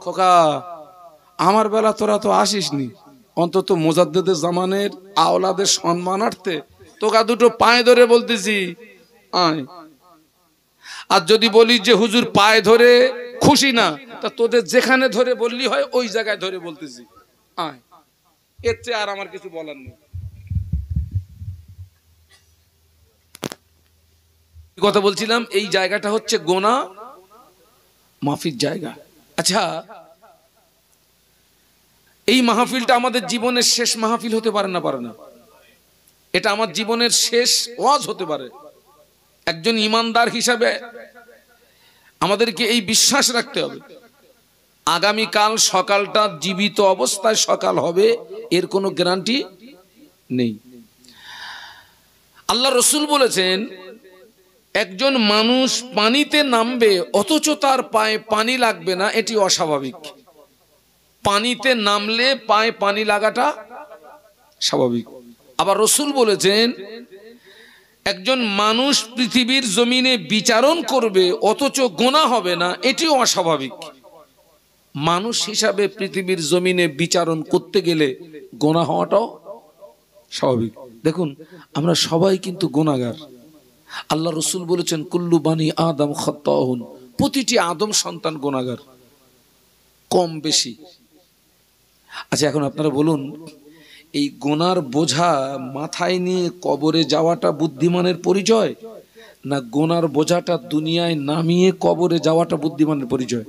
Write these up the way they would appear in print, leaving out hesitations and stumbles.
খোকা আমার বেলা তোরা তো আসিসনি, অন্তত মুজাদ্দেদের জামানের আওলাদের সম্মানার্থে তোকা দুটো পায়ে ধরে বলতেছি আয়। আর যদি বলি যে হুজুর পায়ে ধরে খুশি না, তা তোদের যেখানে ধরে বললি হয় ওই জায়গায় ধরে বলতেছি আয়। এর চেয়ে আর আমার কিছু বলার নেই। কথা বলছিলাম, এই জায়গাটা হচ্ছে গোনা মাফির জায়গা। আচ্ছা, এই মাহফিলটা আমাদের জীবনের শেষ মাহফিল হতে পারে না? পারে না? এটা আমার জীবনের শেষ ওয়াজ হতে পারে। একজন ইমানদার হিসাবে আমাদেরকে এই বিশ্বাস রাখতে হবে, আগামীকাল সকালটা জীবিত অবস্থায় সকাল হবে এর কোনো গ্যারান্টি নেই। আল্লাহ রসুল বলেছেন, একজন মানুষ পানিতে নামবে অথচ তার পায়ে পানি লাগবে না, এটি অস্বাভাবিক। পানিতে নামলে পায়ে পানি লাগাটা স্বাভাবিক। আবার রসুল বলেছেন, একজন মানুষ পৃথিবীর জমিনে বিচারণ করবে অথচ গুনাহ হবে না, এটিও অস্বাভাবিক। মানুষ হিসাবে পৃথিবীর জমিনে বিচারণ করতে গেলে গুনাহ হওয়াটাও স্বাভাবিক। দেখুন, আমরা সবাই কিন্তু গুনাহগার। আল্লাহ রসুল বলেছেন, কুল্লু বানি আদম খাত্তাউন, প্রতিটি আদম সন্তান গুনাহগার, কম বেশি। আচ্ছা, এখন আপনারা বলুন, এই গুনার বোঝা মাথায় নিয়ে কবরে যাওয়াটা বুদ্ধিমানের পরিচয়, না গুনার বোঝাটা দুনিয়ায় নামিয়ে কবরে যাওয়াটা বুদ্ধিমানের পরিচয়?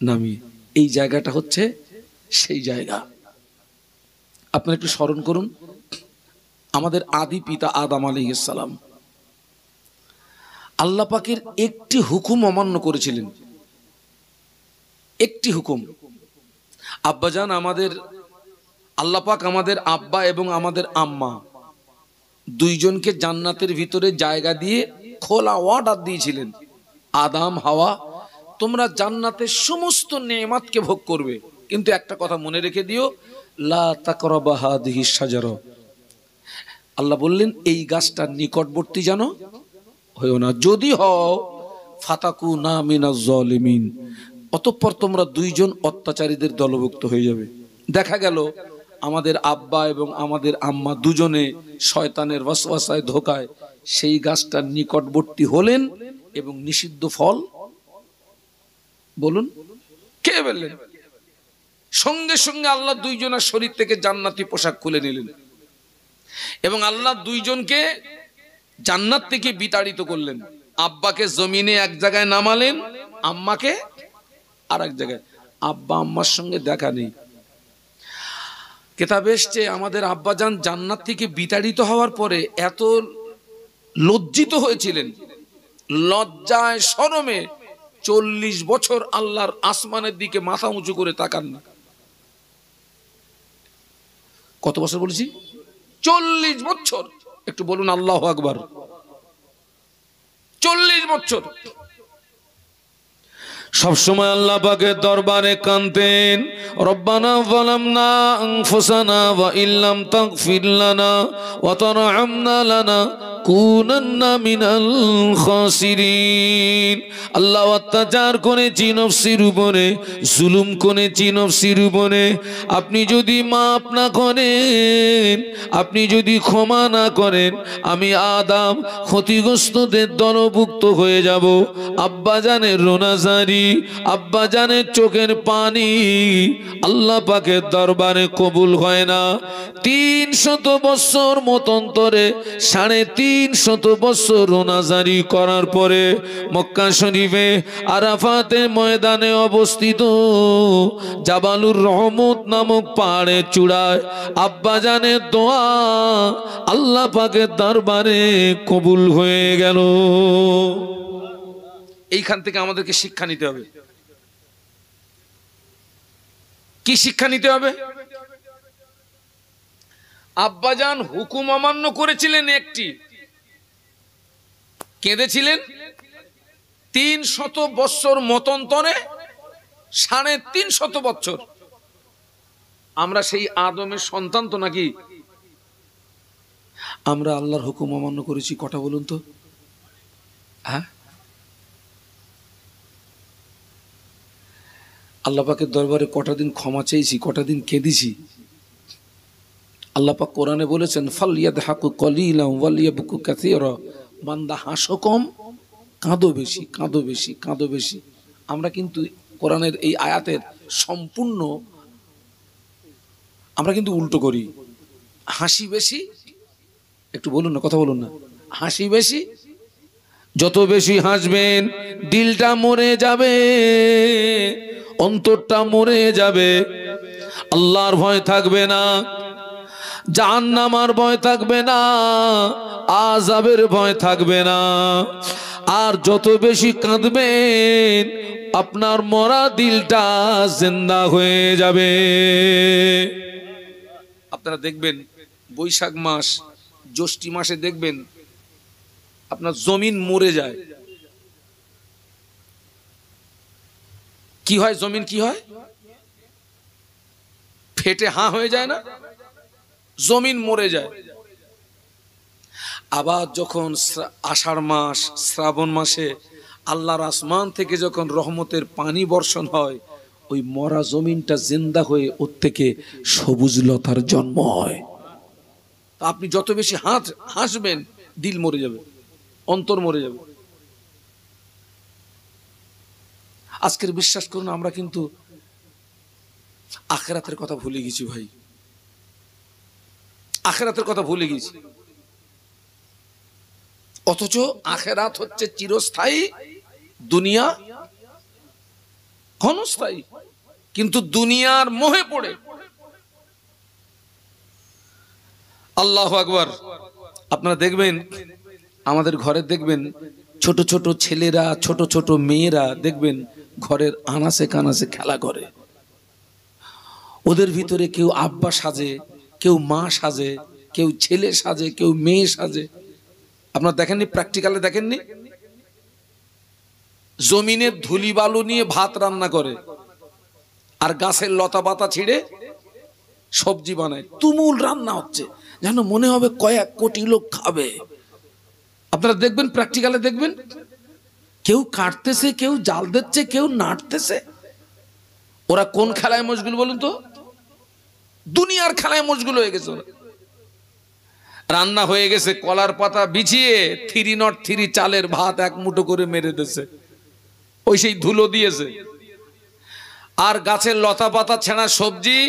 নামিয়ে। এই জায়গাটা হচ্ছে সেই জায়গা। আপনারা একটু স্মরণ করুন, আমাদের আদি পিতা আদম আলাইহিস সালাম আল্লাহ পাকের একটি হুকুম অমান্য করেছিলেন, একটি হুকুম। আব্বাজান আমাদের, আল্লাহ পাক আমাদের আব্বা এবং আমাদের আম্মা দুইজনকে জান্নাতের ভিতরে জায়গা দিয়ে খোলা অর্ডার দিয়েছিলেন, আদম হাওয়া তোমরা জান্নাতের সমস্ত নেয়ামতকে ভোগ করবে, কিন্তু একটা কথা মনে রেখে দিও, লা তাকরাবা হাযিহিশ শাজারা। আল্লাহ বললেন, এই গাছটার নিকটবর্তী যেন হইও না, যদি হও ফাতাকুনা মিনাজ জালিমিন, অতঃপর তোমরা দুইজন অত্যাচারীদের দলভুক্ত হয়ে যাবে। দেখা গেল আমাদের আব্বা এবং আমাদের আম্মা দুজনে শয়তানের ওয়াসওয়াসায় ধোকায় সেই গাছটার নিকটবর্তী হলেন এবং নিষিদ্ধ ফল বলুন কে বললেন, সঙ্গে সঙ্গে আল্লাহ দুইজনের শরীর থেকে জান্নাতি পোশাক খুলে নিলেন এবং আল্লাহ দুইজনকে জান্নাত থেকে বিতাড়িত করলেন। আব্বাকে জমিনে এক জায়গায় নামালেন, আম্মাকে আর এক জায়গায়। আব্বা আম্মার সঙ্গে দেখা নেই। কিতাবে এসেছে, আমাদের আব্বাজান জান্নাত থেকে বিতাড়িত হওয়ার পরে এত লজ্জিত হয়েছিলেন, লজ্জায় শরমে 40 বছর আল্লাহর আসমানের দিকে মাথা উঁচু করে তাকান না। কত বছর বলেছি? 40 বছর। একটু বলুন আল্লাহু আকবার। 40 বছর সব সময় আল্লাহ পাকের দরবারে কাঁদতেন, রব্বানা যালামনা আনফুসানা ওয়া ইল্লাম তাগফির লানা ওয়া তারহামনা লানাকুনান্না মিনাল খাসিরিন। আল্লাহ অত্যাচার করেছি নফসির উপরে, জুলুম করেছি নফসির উপরে, আপনি যদি মাফ না করেন, আপনি যদি ক্ষমা না করেন, আমি আদম ক্ষতিগ্রস্তদের দলভুক্ত হয়ে যাব। আব্বাজানের রোনাজারি, আব্বাজানের চোখের পানি আল্লাহ পাকের দরবারে কবুল হয় না। 300 বছর মতন্তরে 350 বছর রোনাজারি করার পরে মক্কা শরীফে আরাফাতের ময়দানে অবস্থিত জাবালুর রহমত নামক পাহাড়ের চূড়ায় আব্বাজানের দোয়া আল্লাহ পাকের দরবারে কবুল হয়ে গেল। এইখান থেকে আমাদেরকে শিক্ষা নিতে হবে। কি শিক্ষা নিতে হবে? আব্বাজান হুকুম অমান্য করেছিলেন একটি, কেঁদেছিলেন 300 বছর মতন্তরে 350 বছর। আমরা সেই আদমের সন্তান তো নাকি? আমরা আল্লাহর হুকুম অমান্য করেছি কটা বলুন তো? হ্যাঁ, আল্লাহ পাকের দরবারে কটা দিন ক্ষমা চেয়েছি, কটা দিন কেঁদেছি। আল্লাহ পাক কোরআনে বলেছেন ফালইয়াদহাকু কলিলান ওয়ালিয়াবকু কাসীরা, বান্দা হাসো কম, কাঁদো বেশি, কাঁদো বেশি, কাঁদো বেশি। আমরা কিন্তু কোরআনের এই আয়াতের সম্পূর্ণ আমরা কিন্তু উল্টো করি। হাসি বেশি, একটু বলুন না, কথা বলুন না। হাসি বেশি, যত বেশি হাসবেন দিলটা মরে যাবে, অন্তরটা মরে যাবে, আল্লাহর ভয় থাকবে না, জাহান্নামের ভয় থাকবে না, আযাবের ভয় থাকবে না। আর যত বেশি কাঁদবেন আপনার মরা দিলটা জিন্দা হয়ে যাবে। আপনারা দেখবেন বৈশাখ মাস, জ্যৈষ্ঠী মাসে দেখবেন আপনার জমিন মরে যায়। কি হয়? জমিন কি হয়? ফেটে হাঁ হয়ে যায় না? জমিন মরে যায়। আবার যখন আষাঢ় মাস, শ্রাবণ মাসে আল্লাহর আসমান থেকে যখন রহমতের পানি বর্ষণ হয়, ওই মরা জমিনটা জিন্দা হয়ে ওর থেকে সবুজ লতার জন্ম হয়। আপনি যত বেশি হাসবেন দিল মরে যাবে, অন্তর মরে যাবে। আজকের বিশ্বাস করুন আমরা কিন্তু আখিরাতের কথা ভুলে গেছি ভাই, আখিরাতের কথা ভুলে গেছি। অথচ আখিরাত হচ্ছে চিরস্থায়ী, দুনিয়া ক্ষণস্থায়ী। কিন্তু দুনিয়ার মোহে পড়ে, আল্লাহু আকবার। আপনারা দেখবেন আমাদের ঘরে দেখবেন ছোট ছোট ছেলেরা, ছোট ছোট মেয়েরা দেখবেন ঘরের আনাচে কানাচে খেলা করে। ওদের ভিতরে কেউ আব্বা সাজে, কেউ মা সাজে, কেউ ছেলে সাজে, কেউ মেয়ে সাজে। আপনারা দেখেননি? প্র্যাকটিক্যালে দেখেননি? জমিনের ধুলি বালু নিয়ে ভাত রান্না করে, আর গাছের লতা পাতা ছিঁড়ে সবজি বানায়। তুমুল রান্না হচ্ছে, যেন মনে হবে কয়েক কোটি লোক খাবে। আপনারা দেখবেন, প্র্যাকটিক্যালে দেখবেন, কেউ কাটতেছে, কেউ জাল দিচ্ছে, কেউ নাড়তেছে। ওরা কোন খেলায় মশগুল বলুন তো? দুনিয়ার খেলায় মশগুল হয়ে গেছে ওরা। রান্না হয়ে গেছে, কলার পাতা বিছিয়ে 303 চালের ভাত এক মুঠো করে মেরে দিয়েছে, ওই সেই ধুলো দিয়েছে। আর গাছের লতা পাতা ছেঁড়া সবজি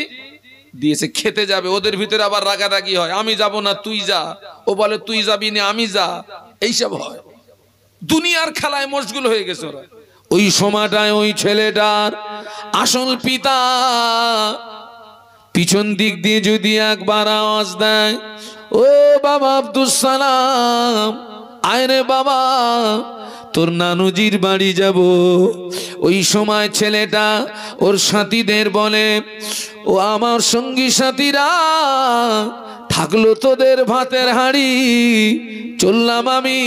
দিয়েছে, খেতে যাবে। ওদের ভিতরে আবার রাগারাগি হয়, আমি যাব না তুই যা, ও বলে তুই যাবি না আমি যা, এইসব হয়। দুনিয়ার খেলায় মশগুল হয়ে গেছে ওরা। ওই সময়টায় ওই ছেলেটার আসল পিতা পিছন দিক দিয়ে যদি একবার আওয়াজ দেয়, ও বাবা আব্দুস সালাম, আয় রে বাবা, তোর নানুজির বাড়ি যাব। ওই সময় ছেলেটা ওর সাথীদের বলে, ও আমার সঙ্গী সাথীরা, থাকলো তোদের ভাতের হাঁড়ি, চললাম আমি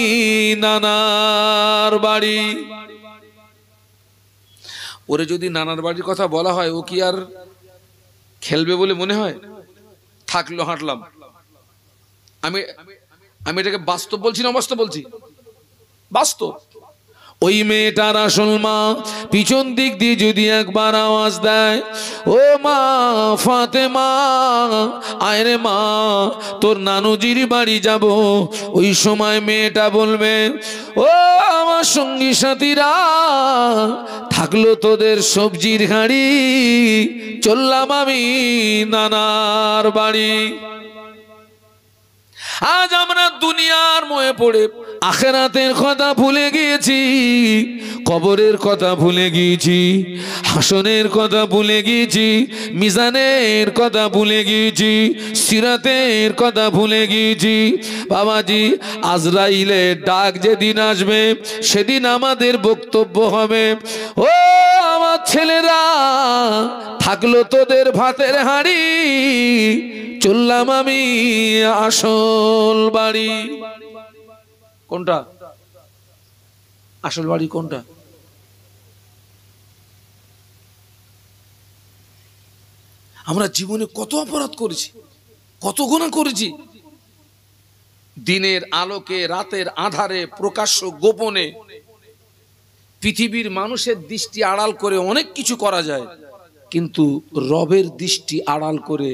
নানার বাড়ি। ওরে যদি নানার বাড়ির কথা বলা হয়, ও কি আর খেলবে বলে মনে হয়? থাকলো, হাঁটলাম। আমি আমি এটাকে বাস্তব বলছি না অবাস্তব বলছি? বাস্তব। ওই মেয়েটার আসল মা পিছন দিক দিয়ে যদি একবার আওয়াজ দেয়, ও মা ফাতেমা, আয় রে মা, তোর নানুজির বাড়ি যাব। ওই সময় মেয়েটা বলবে, ও আমার সঙ্গী সাথীরা, থাকলো তোদের সবজির হাঁড়ি, চললাম আমি নানার বাড়ি। আজ আমরা দুনিয়ার মোহে পড়ে আখিরাতের কথা ভুলে গিয়েছি, কবরের কথা ভুলে গিয়েছি, হাসরের কথা ভুলে গিয়েছি, মিজানের কথা ভুলে গিয়েছি, সিরাতের কথা ভুলে গিয়েছি। বাবাজি, আজরাইলের ডাক যেদিন আসবে সেদিন আমাদের বক্তব্য হবে, ও আমার ছেলেরা, থাকলো তোদের ভাতের হাঁড়ি, চললাম আমি আসল বাড়ি। কোনটা আসল বাড়ি? কোনটা? আমরা জীবনে কত অপরাধ করেছি, কত গুনাহ করেছি। দিনের আলোকে, রাতের আধারে, প্রকাশ্য গোপনে পৃথিবীর মানুষের দৃষ্টি আড়াল করে অনেক কিছু করা যায়। কিন্তু রবের দৃষ্টি আড়াল করে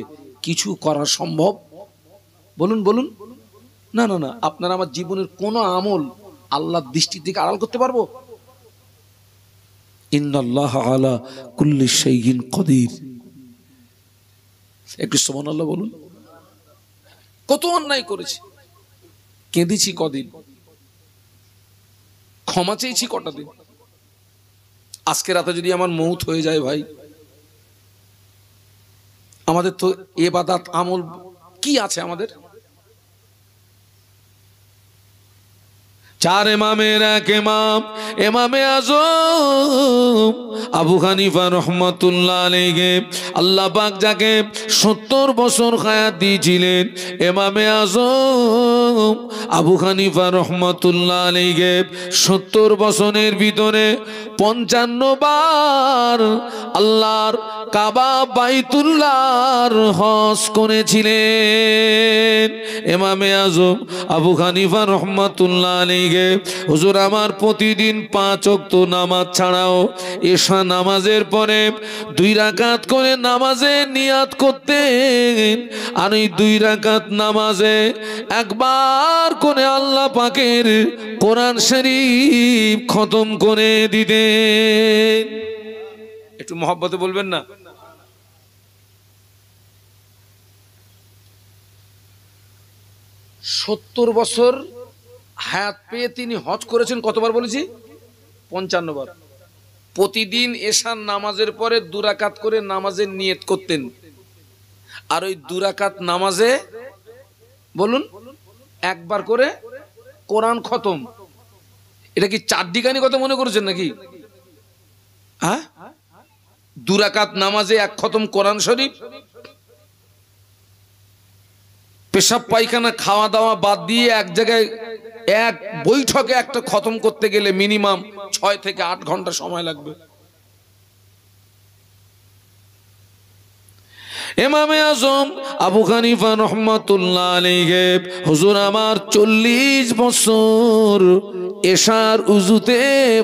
কিছু করা সম্ভব? বলুন বলুন। না না না, আপনার আমার জীবনের কোনো আমল আল্লাহর দৃষ্টি থেকে আড়াল করতে পারবো? ইন্নাল্লাহ আলা কুল্লি শাইইন কাদির। একটু সুবহানাল্লাহ বলুন। কত অন্যায় করেছি, কেঁদেছি কদিন, ক্ষমা চেয়েছি কটা দিন। আজকে রাতে যদি আমার মৌত হয়ে যায় ভাই, আমাদের তো ইবাদত আমল কি আছে আমাদের? চার ইমামের এক ইমাম, ইমামে আজম আবু হানিফা রহমাতুল্লাহ আলাইহি, আল্লাহ পাক যাকে 70 বছর হায়াত দিয়েছিলেন, ইমামে আজম আবু হানিফা রহমাতুল্লাহ আলাইহি 70 বছরের ভিতরে 55 বার আল্লাহর কাবা বাইতুল্লাহর হজ করেছিলেন। ইমামে আজম আবু হানিফা রহমাতুল্লাহ আলাইহি হুজুর আমার প্রতিদিন 5 ওয়াক্ত নামাজ ছাড়াও এশা নামাজের পরে 2 রাকাত করে নামাজে নিয়াত করতেন, আর এই 2 রাকাত নামাজে একবার করে আল্লাহ পাকের কোরআন শরীফ খতম করে দিতেন। একটু মহব্বতে বলবেন না? 70 বছর হায়াত পেয়ে তিনি হজ করেছেন কতবার বলেছি? 55 বার। প্রতিদিন এশার নামাজের পরে 2 রাকাত করে নামাজের নিয়ত করতেন, আর ওই 2 রাকাত নামাজে বলুন একবার করে কোরআন খতম। এটা কি চারদিকানি কথা মনে করেছেন নাকি? হ্যাঁ, 2 রাকাত নামাজে 1 খতম কোরআন শরীফ। পেশাব পায়খানা খাওয়া দাওয়া বাদ দিয়ে এক জায়গায় এক বৈঠকে একটা খতম করতে গেলে মিনিমাম 6 থেকে 8 ঘন্টা সময় লাগবে। ইমামে আজম আবু হানিফা রহমাতুল্লাহ আলাইহি হুজুর আমার 40 বছর এশার উজুতে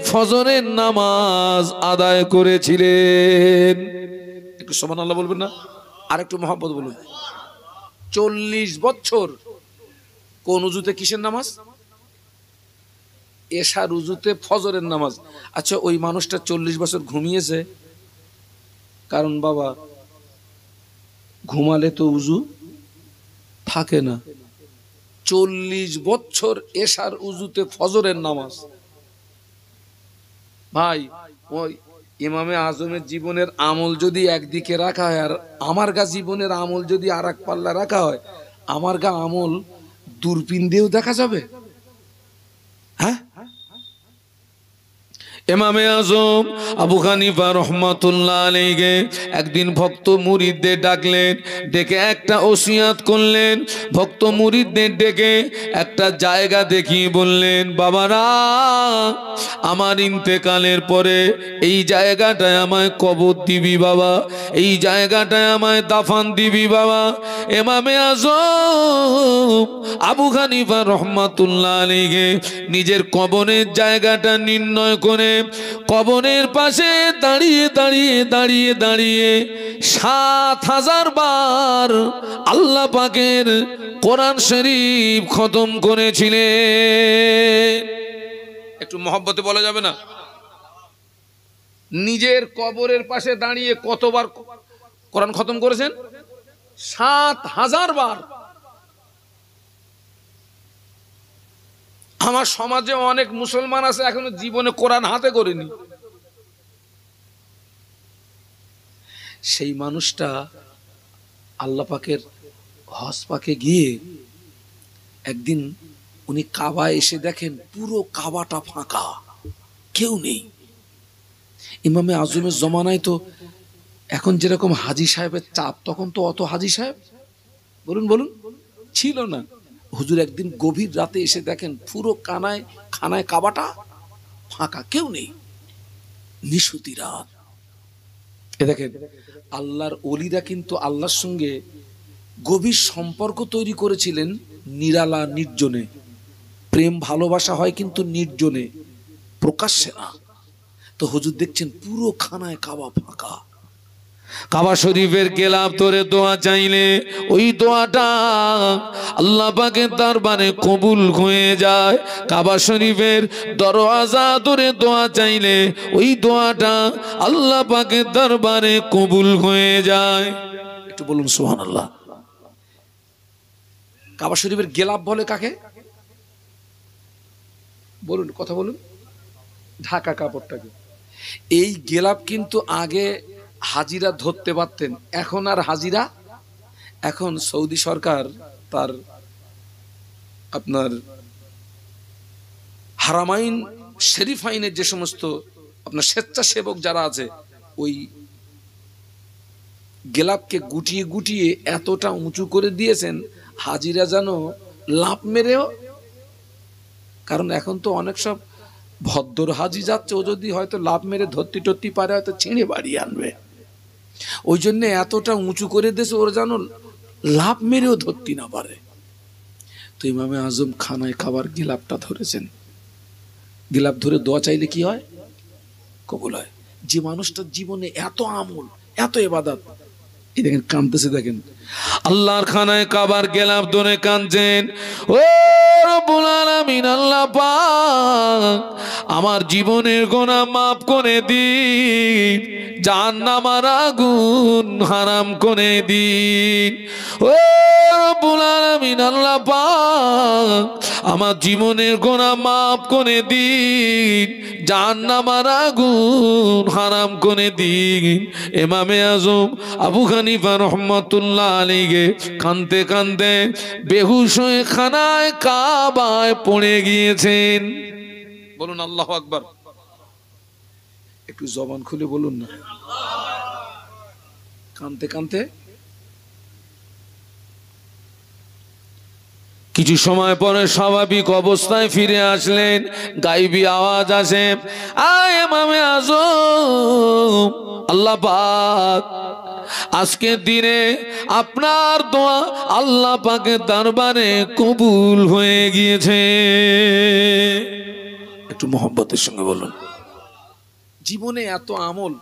ফজরের নামাজ আদায় করেছিলেন। একটু সুবহানাল্লাহ বলবেন না? আর একটু মহব্বত বলুন। 40 বছর কোন উজুতে? কিসের নামাজ? এশার উজুতে ফজরের নামাজ। আচ্ছা, ওই মানুষটা 40 বছর ঘুমিয়েছে, কারণ বাবা ঘুমালে তো উজু থাকে না। 40 বছর এশার উজুতে ফজরের নামাজ। ভাই, ওই ইমামে আজমের জীবনের আমল যদি একদিকে রাখা হয় আর আমার গা জীবনের আমল যদি আর এক পাল্লা রাখা হয়, আমার গা আমল দূরবীন দিয়েও দেখা যাবে। হ্যাঁ, ইমামে আজম আবু হানিফা রহমাতুল্লাহ আলাইহি একদিন ভক্ত মুরিদদের ডাকলেন, ডেকে একটা ওসিয়াত করলেন। ভক্ত মুরিদদের ডেকে একটা জায়গা দেখিয়ে বললেন, বাবারা আমার ইন্তেকালের পরে এই জায়গাটায় আমায় কবর দিবি বাবা, এই জায়গাটায় আমায় দাফন দিবি বাবা। ইমামে আজম আবু হানিফা রহমাতুল্লাহ আলাইহি নিজের কবরের জায়গাটা নির্ণয় করে কবরের পাশে দাঁড়িয়ে দাঁড়িয়ে দাঁড়িয়ে দাঁড়িয়ে 7000 বার আল্লাহ পাকের কোরআন শরীফ খতম করেছিলেন। একটু মহব্বতে বলা যাবে না? নিজের কবরের পাশে দাঁড়িয়ে কতবার কোরআন খতম করেছেন? 7000 বার। আমার সমাজে অনেক মুসলমান আছে এখনো জীবনে কোরআন হাতে করেনি। সেই মানুষটা আল্লাহ পাকের হজ পাকে গিয়ে একদিন উনি কাবায় এসে দেখেন পুরো কাবাটা ফাঁকা, কেউ নেই। ইমামে আজমের জমানায় তো এখন যেরকম হাজী সাহেবের চাপ, তখন তো অত হাজী সাহেব বলুন বলুন ছিল না। হুজুর একদিন গভীর রাতে এসে দেখেন পুরো খানায় কাবাটা ফাঁকা, কেউ নেই, নিশুতি রাত। এ দেখেন আল্লাহর ওলিরা কিন্তু আল্লাহর সঙ্গে গভীর সম্পর্ক তৈরি করেছিলেন নিরালা নির্জনে। প্রেম ভালোবাসা হয় কিন্তু নির্জনে, প্রকাশ্যে না। তো হুজুর দেখছেন পুরো খানায় কাবা ফাঁকা। কাবা শরীফের গেলাপ ধরে দোয়া চাইলে ওই দোয়াটা আল্লাহ পাকের দরবারে কবুল হয়ে যায়। কাবা শরীফের দরওয়াজা ধরে দোয়া চাইলে ওই দোয়াটা আল্লাহ পাকের দরবারে কবুল হয়ে যায়। একটু বলুন সুবহানাল্লাহ। কাবা শরীফের গেলাপ বলে কাকে? বলুন, কথা বলুন। ঢাকা কাপড়টাকে। এই গেলাপ কিন্তু আগে হাজিরা ধরতে পারতেন, এখন আর হাজিরা, এখন সৌদি সরকার তার আপনার হারামাইন শরীফাইনের যে সমস্ত আপনার স্বেচ্ছাসেবক যারা আছে, ওই গেলাপকে গুটিয়ে গুটিয়ে এতটা উঁচু করে দিয়েছেন হাজিরা যেন লাভ মেরেও, কারণ এখন তো অনেক সব ভদ্র হাজি যাচ্ছে, ও যদি হয়তো লাভ মেরে ধরতি টরতি পারে হয়তো ছিঁড়ে বাড়িয়ে আনবে, ওই জন্য এতটা উঁচু করে দিয়েছে ওরা যেন লাভ মেরেও ধরতি না পারে। তো ইমামে আজম খানায় খাবার গিলাপটা ধরেছেন। গিলাপ ধরে দোয়া চাইলে কি হয়? কবুল হয়। যে মানুষটার জীবনে এত আমল, এত ইবাদত, এই দেখেন কাঁদতেছে, দেখেন আল্লাহর খানায় কাবার গিলাপ ধরে কাঁদছেন। ও রব্বুল আলামিন, আল্লাহ পাক আমার জীবনের গুনাহ মাফ করে দিন, জাহান্নামের আগুন হারাম করে দিন। ও রব্বুল আলামিন, আল্লাহ পাক আমার জীবনের গুনাহ মাফ করে দিন, জাহান্নামের আগুন হারাম করে দিন। ইমামে আজম আবু হানিফা রহমাতুল্লাহ আলাইহি কাঁদতে কাঁদতে বেহুশ হয়ে খানায় কাবায় পড়ে গিয়েছেন। বলুন আল্লাহু আকবার। একটু জবান খুলে বলুন না। কাঁদতে কাঁদতে কিছু সময় পরে স্বাভাবিক অবস্থায় ফিরে আসলেন। গাইবি আওয়াজ আসে, আয় ইমামে আজম, আল্লাহ পাক আজকের দিনে আপনার দোয়া আল্লাহ পাকের দরবারে কবুল হয়ে গিয়েছে। একটু মোহাম্মতের সঙ্গে বলুন। জীবনে এত আমল,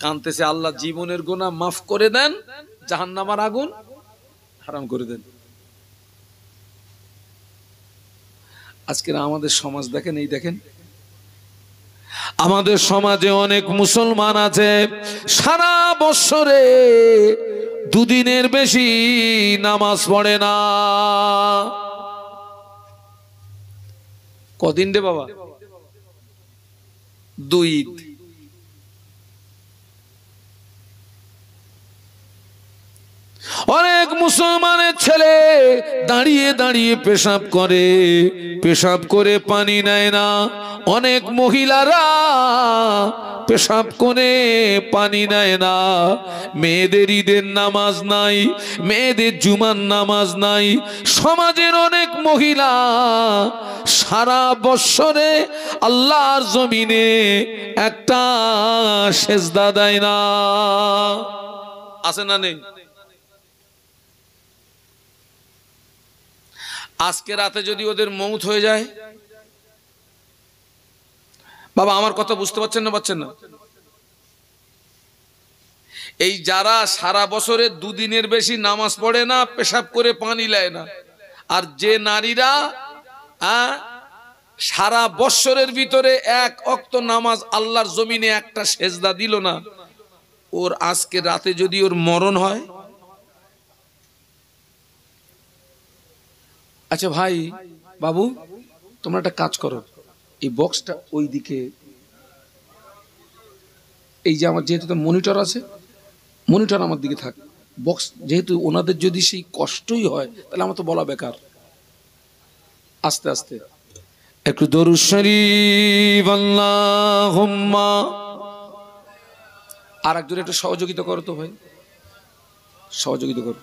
কাঁদতেছে আল্লাহ জীবনের গুনাহ মাফ করে দেন, জাহান্নামের আগুন হারাম করে দেন। আজকের আমাদের সমাজ দেখেন, এই দেখেন আমাদের সমাজে অনেক মুসলমান আছে সারা বছরে দুদিনের বেশি নামাজ পড়ে না। কদিন রে বাবা? দুই ঈদ। অনেক মুসলমানের ছেলে দাঁড়িয়ে দাঁড়িয়ে পেশাব করে, পেশাব করে পানি নেয় না। অনেক মহিলারা পেশাব করে পানি নেয় না। মেয়েদের ঈদের নামাজ নাই, মেয়েদের জুমার নামাজ নাই। সমাজের অনেক মহিলা সারা বৎসরে আল্লাহর জমিনে একটা সেজদা দেয় না। আছে না নেই? আজকে রাতে যদি ওদের মৌত হয়ে যায়, বাবা আমার কথা বুঝতে পারছেন না? পাচ্ছেন না? এই যারা সারা বছরে দুদিনের বেশি নামাজ পড়ে না, পেশাব করে পানি নেয় না, আর যে নারীরা সারা বৎসরের ভিতরে এক ওয়াক্ত নামাজ আল্লাহর জমিনে একটা সেজদা দিল না, ওর আজকে রাতে যদি ওর মরণ হয়, আচ্ছা ভাই বাবু তোমরা একটা কাজ করো, এই বক্সটা ওই দিকে, এই যে আমার যেহেতু মনিটর আছে, মনিটর আমার দিকে থাক, বক্স যেহেতু ওনাদের যদি সেই কষ্টই হয় তাহলে আমার তো বলা বেকার। আস্তে আস্তে একটু দরুদ শরীফ আল্লাহুম্মা। আর একজন একটু সহযোগিতা করো তো ভাই, সহযোগিতা করো।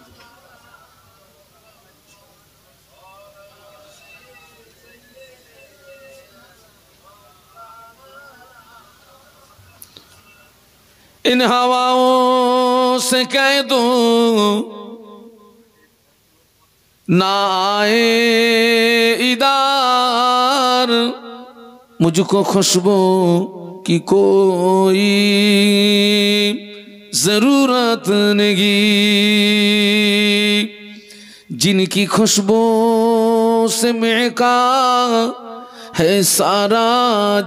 इन हवाओं से कह दो ना आए इधर, मुझको खुशबू की कोई जरूरत नहीं, जिनकी खुशबू से महका है सारा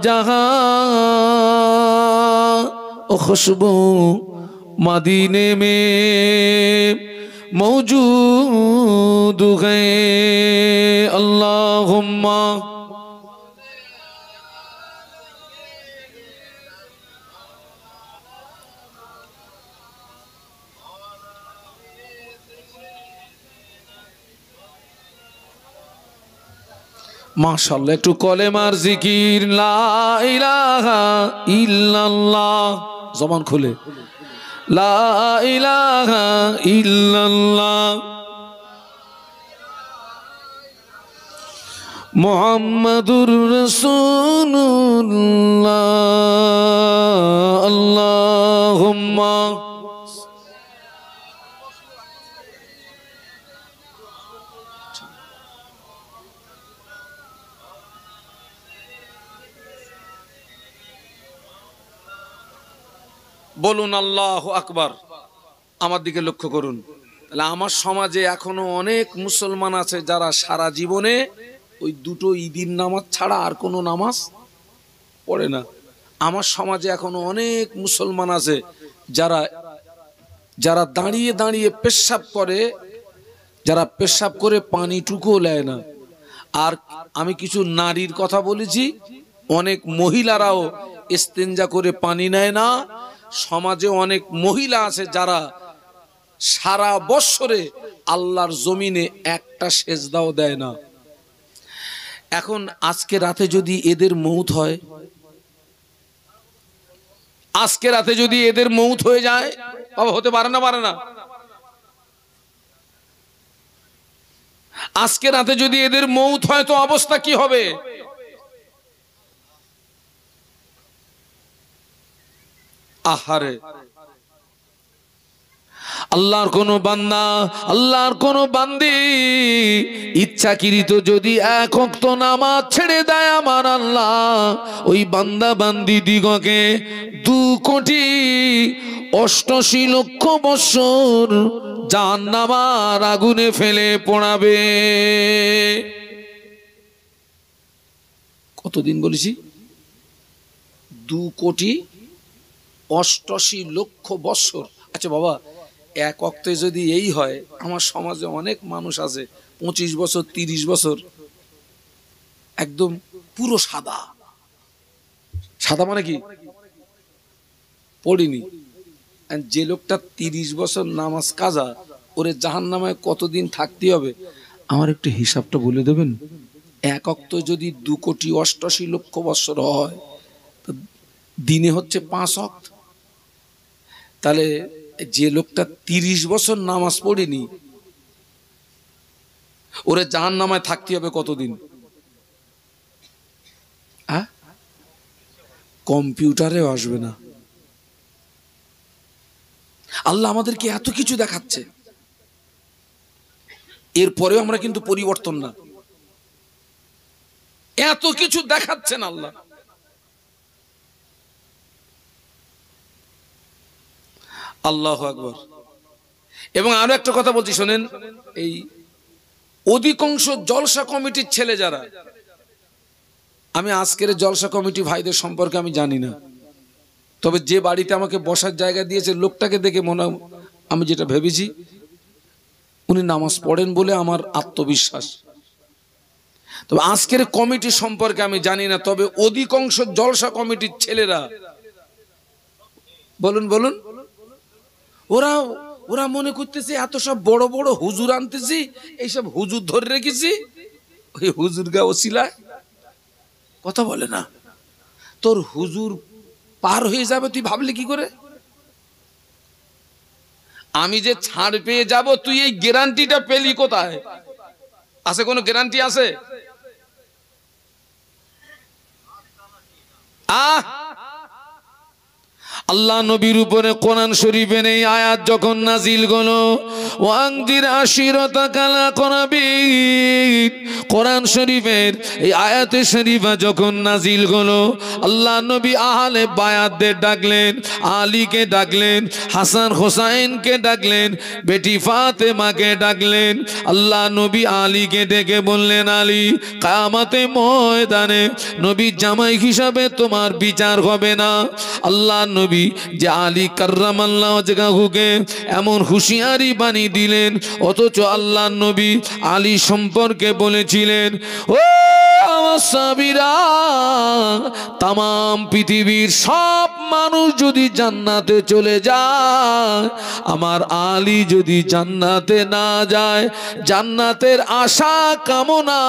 जहां, ओ खुशबू मदीने में मौजूद है। अल्लाहुम्मा माशाअल्लाह एक कलेमार जिकिर ला इलाहा इल्लल्लाह, जबान खुले ला इलाहा इल्लल्लाह मुहम्मदुर रसूलुल्लाह। अल्लाहुम्मा বলুন আল্লাহু আকবার। আমার দিকে লক্ষ্য করুন। তাহলে আমার সমাজে এখনো অনেক মুসলমান আছে যারা সারা জীবনে ওই দুটো ঈদের নামাজ ছাড়া আর কোনো নামাজ পড়ে না। আমার সমাজে এখনো অনেক মুসলমান আছে যারা যারা দাঁড়িয়ে দাঁড়িয়ে পেশাব করে, যারা পেশাব করে পানিটুকুও নেয় না। আর আমি কিছু নারীর কথা বলেছি, অনেক মহিলারাও ইস্তেঞ্জা করে পানি নেয় না। সমাজে অনেক মহিলা আছে যারা সারা বছরে আল্লাহর জমিনে একটা সেজদাও দেয় না। এখন আজকে রাতে যদি এদের মৌত হয়, আজকে রাতে যদি এদের মৌত হয়ে যায়, বাবা হতে পারে না, পারে না। আজকে রাতে যদি এদের মৌত হয় তো অবস্থা কি হবে? আহারে, আল্লাহর কোন বান্দা, আল্লাহর কোন বান্দি ইচ্ছাকৃত যদি এক ওয়াক্ত নামাজ ছেড়ে দেয়, আমার আল্লাহ ওই বান্দা বান্দি দিগকে 2,88,00,000 বৎসর জাহান্নামের আগুনে ফেলে পোড়াবে। কতদিন বলেছি? 2,88,00,000 বৎসর। আচ্ছা বাবা, এক ওয়াক্তে যদি এই হয়, আমার সমাজে অনেক মানুষ আছে 25 বছর 30 বছর একদম পুরো সাদা। সাদা মানে কি? পড়িনি। যে লোকটা 30 বছর নামাজ কাজা, ওরে জাহান্নামে কতদিন থাকতে হবে আমার একটু হিসাবটা বলে দেবেন? এক ওয়াক্ত যদি 2,88,00,000 বৎসর হয়, দিনে হচ্ছে 5 ওয়াক্ত। তাহলে যে লোকটা 30 বছর নামাজ পড়েনি, ওরে জাহান্নামে থাকতে হবে কতদিন? কম্পিউটারেও আসবে না। আল্লাহ আমাদেরকে এত কিছু দেখাচ্ছে, এরপরেও আমরা কিন্তু পরিবর্তন না। এত কিছু দেখাচ্ছেন আল্লাহ। আল্লাহু আকবার। এবং আরো একটা কথা বলছি শোনেন, এই অধিকাংশ জলসা কমিটির ছেলে যারা, আমি আজকের জলসা কমিটি ভাইদের সম্পর্কে আমি জানি না, তবে যে বাড়িতে আমাকে বসার জায়গা দিয়েছে লোকটাকে দেখে মনে, আমি যেটা ভেবেছি উনি নামাজ পড়েন বলে আমার আত্মবিশ্বাস। তবে আজকের কমিটি সম্পর্কে আমি জানি না, তবে অধিকাংশ জলসা কমিটির ছেলেরা, বলুন বলুন, ওরা মনে করতেছে এত সব বড় বড় হুজুর আনতেছি, এইসব হুজুর ধরে রেখেছি, ওই হুজুর গা ওসিলায় কথা বলে না। তোর হুজুর পার হয়ে যাবে তুই ভাবলি কি করে? আমি যে ছাড় পেয়ে যাব, তুই এই গ্যারান্টিটা পেলি কোথায়? আছে কোনো গ্যারান্টি আছে? আল্লাহ নবীর উপরে কোরআন শরীফের এই আয়াত যখন নাজিল হলো, ওয়াংদির আশিরাতাকাল আকরাবিন, কোরআন শরীফের এই আয়াতে শরীফা যখন নাজিল হলো, আল্লাহ নবী আহলে বায়াতদের ডাকলেন, আলীকে ডাকলেন, হাসান হোসাইনকে ডাকলেন, বেটি ফাতেমাকে ডাকলেন। আল্লাহ নবী আলীকে ডেকে বললেন, আলী, কিয়ামতের ময়দানে নবীর জামাই হিসাবে তোমার বিচার হবে না। আল্লাহ নবী যে আলী কাররামাল্লাহু ওয়াজহাহুকে এমন হুঁশিয়ারি বাণী দিলেন, অথচ আল্লাহ নবী আলী সম্পর্কে বলেছিলেন, ও আমার সাহাবীরা, তামাম পৃথিবীর সব মানুষ যদি জান্নাতে চলে যায়, আমার আলী যদি জান্নাতে না যায়, জান্নাতের আশা কামনা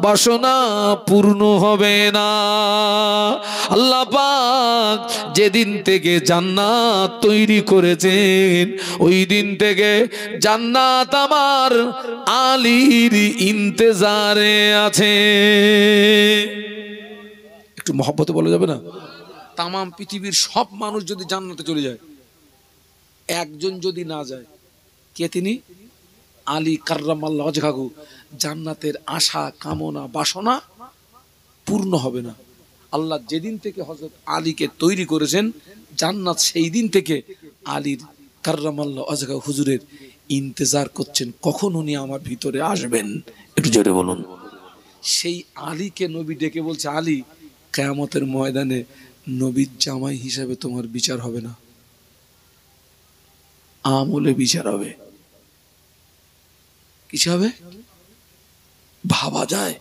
বাসনা পূর্ণ হবে না। আল্লাহ পাক যেদিন থেকে জান্নাত তৈরি করেছেন, ওই দিন থেকে জান্নাত আমার আলীর ইন্তজারে আছে। একটু মহব্বতে বলা যাবে না? তামাম পৃথিবীর সব মানুষ যদি জান্নাতে চলে যায়, একজন যদি না যায়, কে তিনি? আলী কাররামাল্লাহু ওয়াজহাহু। জান্নাতের আশা কামনা বাসনা পূর্ণ হবে না। আল্লাহ যেদিন থেকে হযরত আলীকে তৈরি করেছেন, জান্নাত সেই দিন থেকে আলীর কাররামাল্লাহু ওয়াজহাহু হুজুরের ইন্তজার করছেন, কখন উনি আমার ভিতরে আসবেন। একটু জোরে বলুন। সেই আলীকে নবী ডেকে বলছে, আলী, কিয়ামতের ময়দানে নবীর জামাই হিসাবে তোমার বিচার হবে না, আমলে বিচার হবে। কিছু হবে? ভাবা যায়?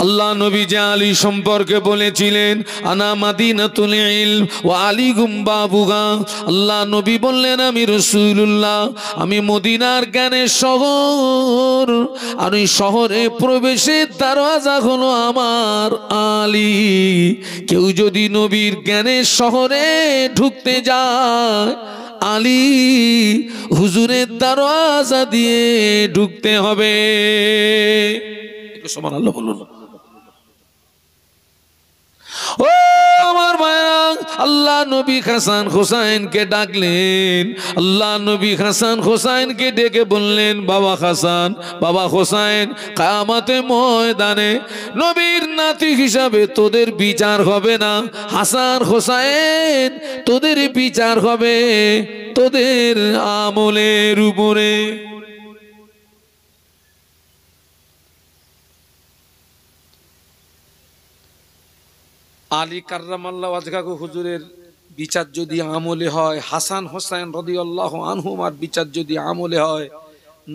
আল্লাহ নবী যে আলী সম্পর্কে বলেছিলেন, আনা মাদিনাতুল ইলম ওয়া আলীকুম বাবুহা। আল্লাহ নবী বললেন, আমি রাসূলুল্লাহ, আমি মদিনার জ্ঞানের শহর, আর ওই শহরে প্রবেশের দরওয়াজা হলো আমার আলী। কেউ যদি নবীর জ্ঞানের শহরে ঢুকতে যায়, আলী হুজুরের দরওয়াজা দিয়ে ঢুকতে হবে। সুবহানাল্লাহ বলুন। ও আমার ভাইরা, আল্লাহ নবী হাসান হোসাইনকে ডাকলেন। আল্লাহ নবী হাসান হোসাইনকে ডেকে বললেন, বাবা হাসান, বাবা হোসাইন, কিয়ামতের ময়দানে নবীর নাতি হিসাবে তোদের বিচার হবে না। হাসান হোসাইন, তোদের বিচার হবে তোদের আমলের উপরে। আলী কাররামাল্লাহু ওয়াজহাহু হুজুরের বিচার যদি আমলে হয়, হাসান হোসেন রাদিয়াল্লাহু আনহুমার বিচার যদি আমলে হয়,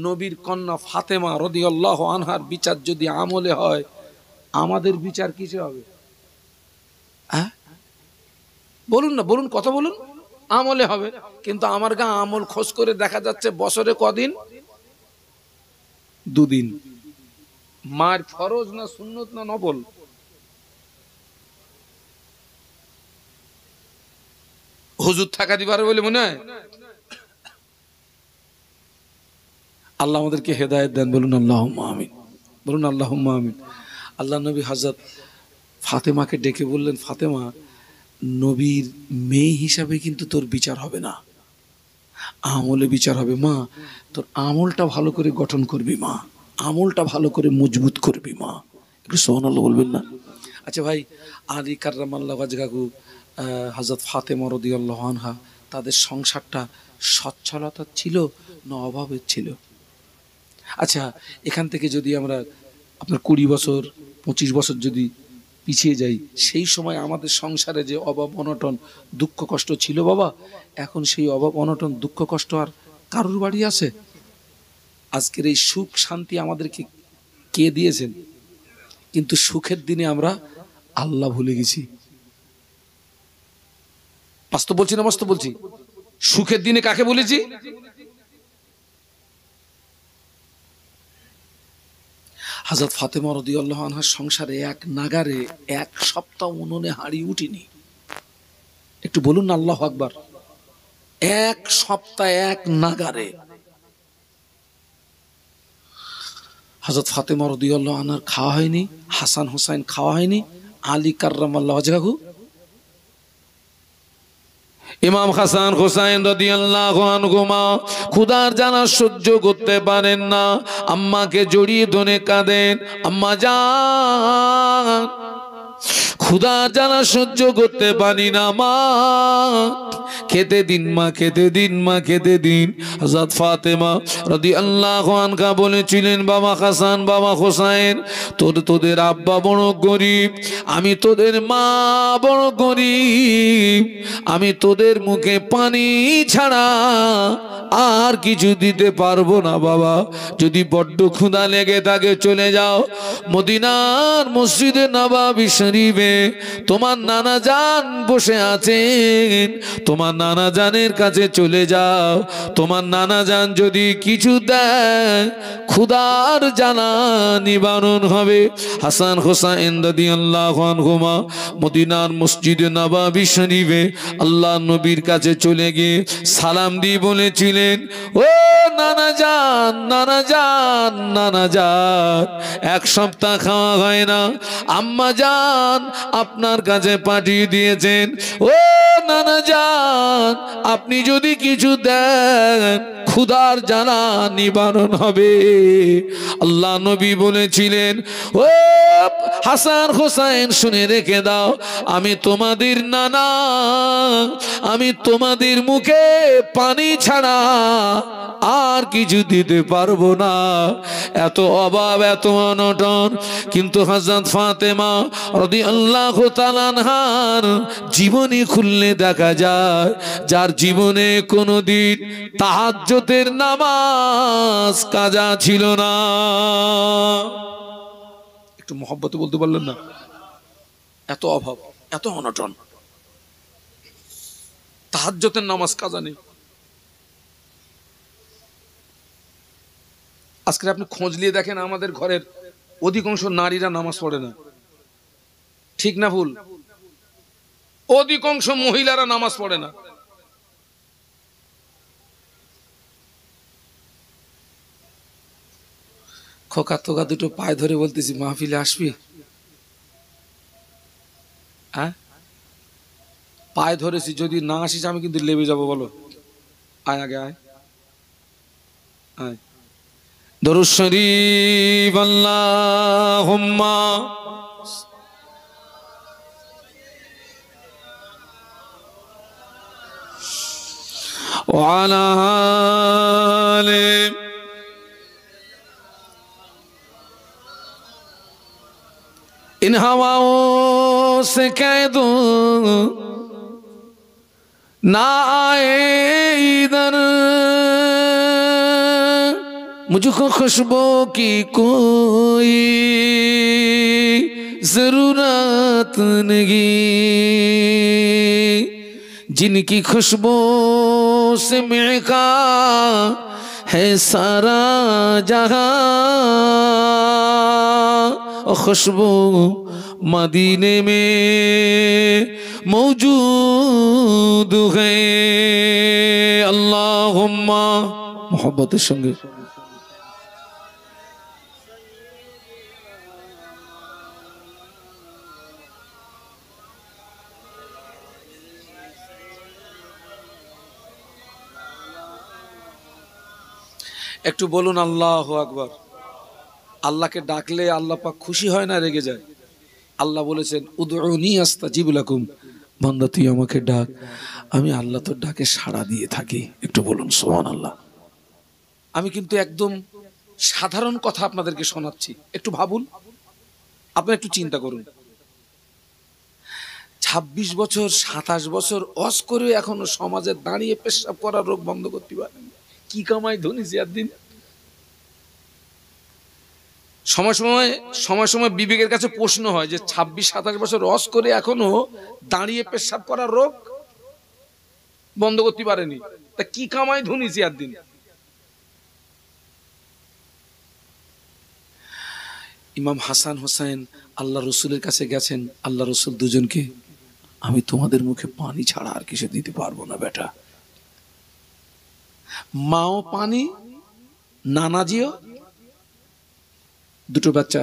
নবীর কন্যা ফাতেমা রাদিয়াল্লাহু আনহার বিচার যদি আমলে হয়, আমাদের বিচার কিসে হবে? হ্যাঁ বলুন না, বলুন, কথা বলুন। আমলে হবে। কিন্তু আমার গা আমল খোঁজ করে দেখা যাচ্ছে বছরে কদিন? 2 দিন। মার ফরজ না সুন্নত না নফল? হুজুর থাকা দিবার বলে মনে হয়? আল্লাহ আমাদেরকে হেদায়েত দেন, বলুন আল্লাহুম্মা আমিন, বলুন আল্লাহুম্মা আমিন। আল্লাহ নবী হযরত ফাতেমাকে ডেকে বললেন, ফাতেমা, নবীর মেয়ে হিসাবে কিন্তু তোর বিচার হবে না, আমলে বিচার হবে। মা, তোর আমলটা ভালো করে গঠন করবি মা, আমলটা ভালো করে মজবুত করবি মা। একটু সুবহানাল্লাহ বলবেন না? আচ্ছা ভাই, আলী কাররামাল্লাহু ওয়াজহাহু, হযরত ফাতেমা রাদিয়াল্লাহু আনহা, তাদের সংসারটা সচ্ছলতা ছিল না অভাবের ছিল? আচ্ছা, এখান থেকে যদি আমরা আপনার 20 বছর 25 বছর যদি পিছিয়ে যাই, সেই সময় আমাদের সংসারে যে অভাব অনটন দুঃখ কষ্ট ছিল বাবা, এখন সেই অভাব অনটন দুঃখ কষ্ট আর কারোর বাড়ি আছে? আজকের এই সুখ শান্তি আমাদেরকে কে দিয়েছেন? কিন্তু সুখের দিনে আমরা আল্লাহ ভুলে গেছি। বাস্তব বলছি না বাস্তব বলছি? সুখের দিনে কাকে বলেছি? হযরত ফাতেমা রাদিয়াল্লাহু আনহার সংসারে এক নাগারে 1 সপ্তাহ উনুনে হাঁড়ি উঠিনি। একটু বলুন না আল্লাহু আকবার। 1 সপ্তাহ এক নাগারে হযরত ফাতেমা রাদিয়াল্লাহু আনহার খাওয়া হয়নি, হাসান হোসেন খাওয়া হয়নি, আলী কাররামাল্লাহু ওয়াজহাহু ইমাম হাসান হুসাইন রাদিয়াল্লাহু আনহুমা ক্ষুধার জ্বালা সহ্য করতে পারেন না, আম্মাকে জড়িয়ে ধরে কাঁদেন, আম্মা জান ক্ষুধার জ্বালা সহ্য করতে পারি না মা, খেতে দিন মা, খেতে দিন মা, খেতে দিন। হযরত ফাতেমা রাদিয়াল্লাহু আনহা বলেছিলেন, বাবা হাসান, বাবা হোসাইন, তোদের আব্বা বড় গরিব, আমি তোদের মা বড় গরিব, আমি তোদের মুখে পানি ছাড়া আর কিছু দিতে পারবো না বাবা, যদি বড্ড ক্ষুধা লেগে থাকে চলে যাও মদিনার মসজিদে নববী শরীফে, তোমার নানা জান বসে আছেন, তোমার নানা জানের কাছে চলে যাও, তোমার নানা জান যদি কিছু দেয় ক্ষুধার জ্বালা নিবারণ হবে। হাসান হোসাইন রাদিয়াল্লাহু আনহুমা মদিনার মসজিদে নববী শরীফে আল্লাহ নবীর কাছে চলে গিয়ে সালাম দিয়ে বলেছিলেন, ও নানা জান, নানা জান, নানা জান, এক সপ্তাহ খাওয়া হয় না, আম্মা জান আপনার কাছে পাঠিয়ে দিয়েছেন, ও নানা জান আপনি যদি কিছু দেন ক্ষুধার জ্বালা নিবারণ হবে। আল্লাহ নবী বলেছিলেন, ও হাসান হোসাইন শুনে রেখে দাও, আমি তোমাদের নানা, আমি তোমাদের মুখে পানি ছাড়া আর কিছু দিতে পারবো না। এত অভাব, এত অনটন, কিন্তু হযরত ফাতেমা রাদিয়াল্লাহু তাআলা আনহার জীবনী খুললে দেখা যায়, যার জীবনে কোনোদিন তাহাজ্জুদের নামাজ কাজা ছিল না। একটু মহব্বতে বলতে পারলেন না? এত অভাব, এত অনটন, তাহাজ্জুদের নামাজ কাজা নেই। আজকে আপনি খোঁজ নিয়ে দেখেন, আমাদের ঘরের অধিকাংশ নারীরা নামাজ পড়ে না, ঠিক না ভুল? অধিকাংশ মহিলারা নামাজ পড়ে না। খোকা তোকা দুটো পায়ে ধরে বলতেছি, মাহফিলে আসবি? হ্যাঁ, পায়ে ধরেছি, যদি না আসিস আমি কিন্তু লেবে যাবো। বলো, আয় আগে আয়, আয়। দরুদ শরীফ, আল্লাহুম্মা ওয়া আলা আলি इन हवाओं से कह दूं ना आए इधर, मुझको खुशबू की कोई जरूरत नहीं, जिनकी खुशबू से महका है सारा जहां, खुशबू मदीने में मौजूद है। अल्लाहुम्मा, मोहब्बतेर संगे একটু বলুন আল্লাহু আকবার। আল্লাহকে ডাকলে আল্লাহ পাক খুশি হয় না, রেগে যায়? আল্লাহ বলেছেন, উদউনি আস্তাজিব লাকুম, বান্দা তুই আমাকে ডাক, আমি আল্লাহ তোর ডাকে সাড়া দিয়ে থাকি। একটু বলুন সুবহানাল্লাহ। আমি কিন্তু একদম সাধারণ কথা আপনাদেরকে শোনাচ্ছি, একটু ভাবুন, আপনি একটু চিন্তা করুন। 26 বছর 27 বছর ওয়াজ করে এখনো সমাজে দাঁড়িয়ে পেশাব করার রোগ বন্ধ করতে পারেন, কি কামাই ধনী জিয়ার দিন। সময় সময় বিবেকের কাছে প্রশ্ন হয় যে 26-27 বছর ওয়াজ করে এখনো দাঁড়িয়ে পেশাব করার রোগ বন্ধ করতে পারেনি, তা কি কামাই ধনী জিয়ার দিন। ইমাম হাসান হোসেন আল্লাহ রসুলের কাছে গেছেন, আল্লাহ রসুল দুজনকে, আমি তোমাদের মুখে পানি ছাড়া আর কিছু দিতে পারবো না বেটা। মাও পানি, নানাজিও, দুটো বাচ্চা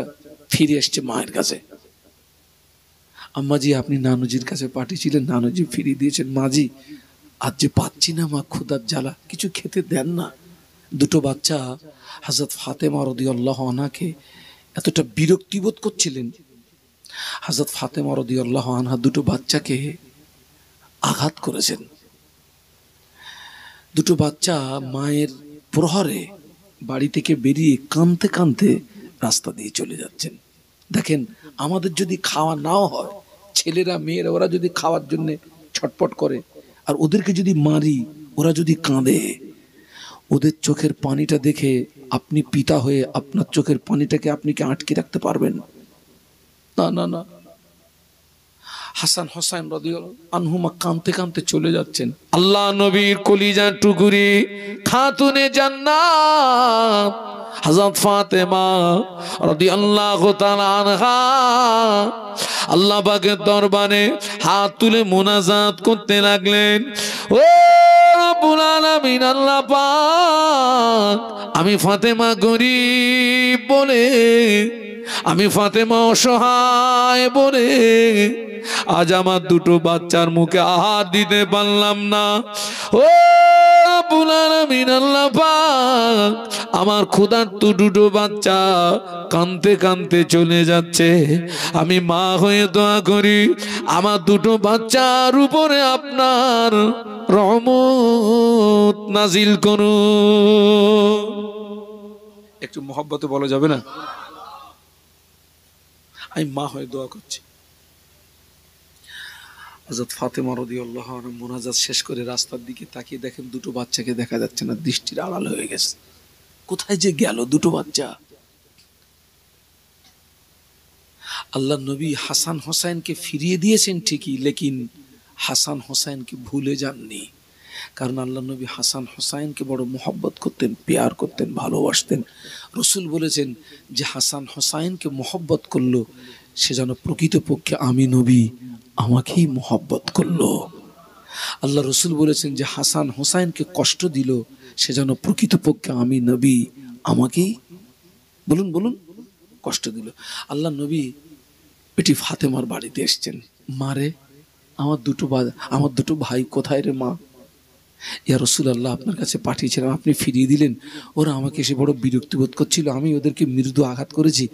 ফিরে এসছে মায়ের কাছে। আম্মাজি আপনি নানুজির কাছে পাঠিয়েছিলেন, নানুজি ফিরিয়ে দিয়েছেন, মাজি আজ যে পাচ্ছি না মা, ক্ষুধার জ্বালা, কিছু খেতে দেন না। দুটো বাচ্চা হযরত ফাতেমা রাদিয়াল্লাহু আনহাকে এতটা বিরক্তিবোধ করছিলেন, হযরত ফাতেমা রাদিয়াল্লাহু আনহা দুটো বাচ্চাকে আঘাত করেছেন। দুটো বাচ্চা মায়ের প্রহরে বাড়ি থেকে বেরিয়ে কাঁদতে কাঁদতে রাস্তা দিয়ে চলে যাচ্ছেন। দেখেন, আমাদের যদি খাওয়া নাও হয়, ছেলেরা মেয়েরা ওরা যদি খাওয়ার জন্য ছটপট করে, আর ওদেরকে যদি মারি, ওরা যদি কাঁদে, ওদের চোখের পানিটা দেখে আপনি পিতা হয়ে আপনার চোখের পানিটাকে আপনি কি আটকে রাখতে পারবেন? না না না। হাসান হোসেন রাদিয়াল্লাহু আনহুমা কাঁদতে কাঁদতে চলে যাচ্ছেন। আল্লাহ নবীর কলিজার টুকরি খাতুনে জান্নাত হযরত ফাতেমা রাদিয়াল্লাহু তাআলা আনহা আল্লাহ পাকের দরবারে হাত তুলে মুনাজাত করতে লাগলেন। ও রব্বুল আলামিন, আল্লাহ পাক, আমি ফাতেমা গরীব বলে, আমি ফাতেমা অসহায় বলে আজ আমার দুটো বাচ্চার মুখে আহার দিতে পারলাম না। ও রব্বুল আলামিন, আল্লাহ পাক, আমার ক্ষুধার্ত দুটো বাচ্চা কাঁদতে কাঁদতে চলে যাচ্ছে। আমি মা হয়ে দোয়া করি, আমার দুটো বাচ্চার উপরে আপনার রহমত নাজিল করুন। একটু মহব্বতে বলা যাবে না? আমি মা হয়ে দোয়া করছি। হযরত ফাতেমা রাদিয়াল্লাহু আনহা মুনাজাত শেষ করে রাস্তার দিকে তাকিয়ে দেখেন দুটো বাচ্চাকে দেখা যাচ্ছে না, দৃষ্টির আড়াল হয়ে গেছে। কোথায় যে গেল দুটো বাচ্চা? আল্লাহ নবী হাসান হোসেনকে ফিরিয়ে দিয়েছেন ঠিকই, লেকিন হাসান হোসেনকে ভুলে যাননি। কারণ আল্লাহ নবী হাসান হোসেনকে বড় মোহব্বত করতেন, প্যার করতেন, ভালোবাসতেন। রসুল বলেছেন যে হাসান হোসেনকে মোহব্বত করলো, সে যেন প্রকৃতপক্ষে আমি নবী আমাকেই মোহব্বত করলো। আল্লাহ রসুল বলেছেন যে হাসান হোসেনকে কষ্ট দিল, সে যেন প্রকৃতপক্ষে আমি নবী আমাকেই, বলুন বলুন, কষ্ট দিল। আল্লাহ নবী বেটি ফাতেমার বাড়িতে এসছেন। মারে, আমার দুটো ভাই কোথায় রে মা? ইয়া রাসূলুল্লাহ, আপনার কাছে পাঠিয়েছিলাম, আপনি ফিরিয়ে দিলেন। ওরা আমাকে এসে বড় বিরক্তিবোধ করছিল, আমি ওদেরকে মৃদু আঘাত করেছি।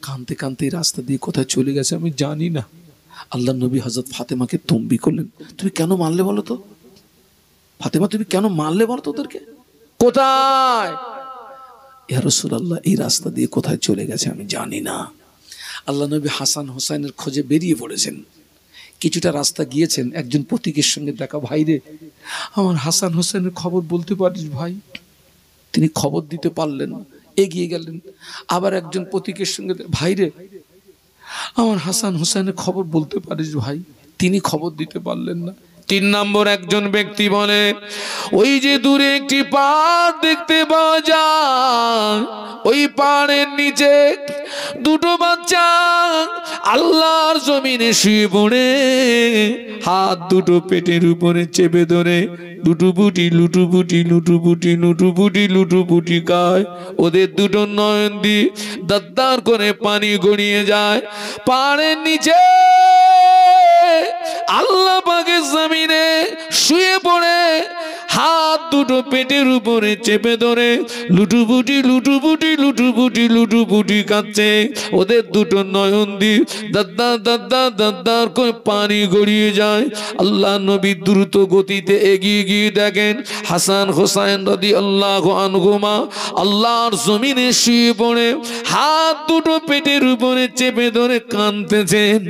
কাঁদতে কাঁদতে রাস্তা দিয়ে কোথায় চলে গেছে আমি জানি না। আল্লাহ নবী হযরত ফাতেমাকে তম্বি করলেন, তুমি কেন মারলে বলো তো? ফাতেমা, তুমি কেন মারলে বলো তো ওদেরকে? কোথায়? ইয়া রাসূলুল্লাহ, এই রাস্তা দিয়ে কোথায় চলে গেছে আমি জানি না। আল্লাহ নবী হাসান হোসেনের খোঁজে বেরিয়ে পড়েছেন। কিছুটা রাস্তা গিয়েছেন, একজন পথিকের সঙ্গে দেখা। ভাই রে, আমার হাসান হোসেনের খবর বলতে পারিস ভাই? তিনি খবর দিতে পারলেন না, এগিয়ে গেলেন। আবার একজন পথিকের সঙ্গে, ভাই রে, আমার হাসান হোসেনের খবর বলতে পারিস ভাই? তিনি খবর দিতে পারলেন না। 3 নম্বর একজন ব্যক্তি বলে, ওই যে দূরে একটি পাহাড় দেখতে পাওয়া যায়, ওই পাহাড়ের নিচে দুটো বাচ্চা আল্লাহর জমিনে শুয়ে পড়ে হাত দুটো পেটের উপরে চেপে ধরে লুটুপুটি লুটুপুটি লুটুপুটি লুটুপুটি লুটুপুটি খায়। ওদের দুটো নয়ন দিয়ে দাদ্দার করে পানি গড়িয়ে যায়। পাহাড়ের নিচে আল্লাহ পাকের জমিনে শুয়ে পড়ে হাত দুটো পেটের উপরে চেপে ধরে লুটুপুটি লুটুপুটি লুটুপুটি লুটুপুটি কাচ্ছে। ওদের দুটো নয়ন দিয়ে দাদ্দার দাদ্দার দাদ্দার করে পানি গড়িয়ে যায়। আল্লাহ নবী দ্রুত গতিতে এগিয়ে গিয়ে দেখেন হাসান হোসেন রাদিয়াল্লাহু আনহুমা আল্লাহর জমিনে শুয়ে পড়ে হাত দুটো পেটের উপরে চেপে ধরে কাঁদতেছেন।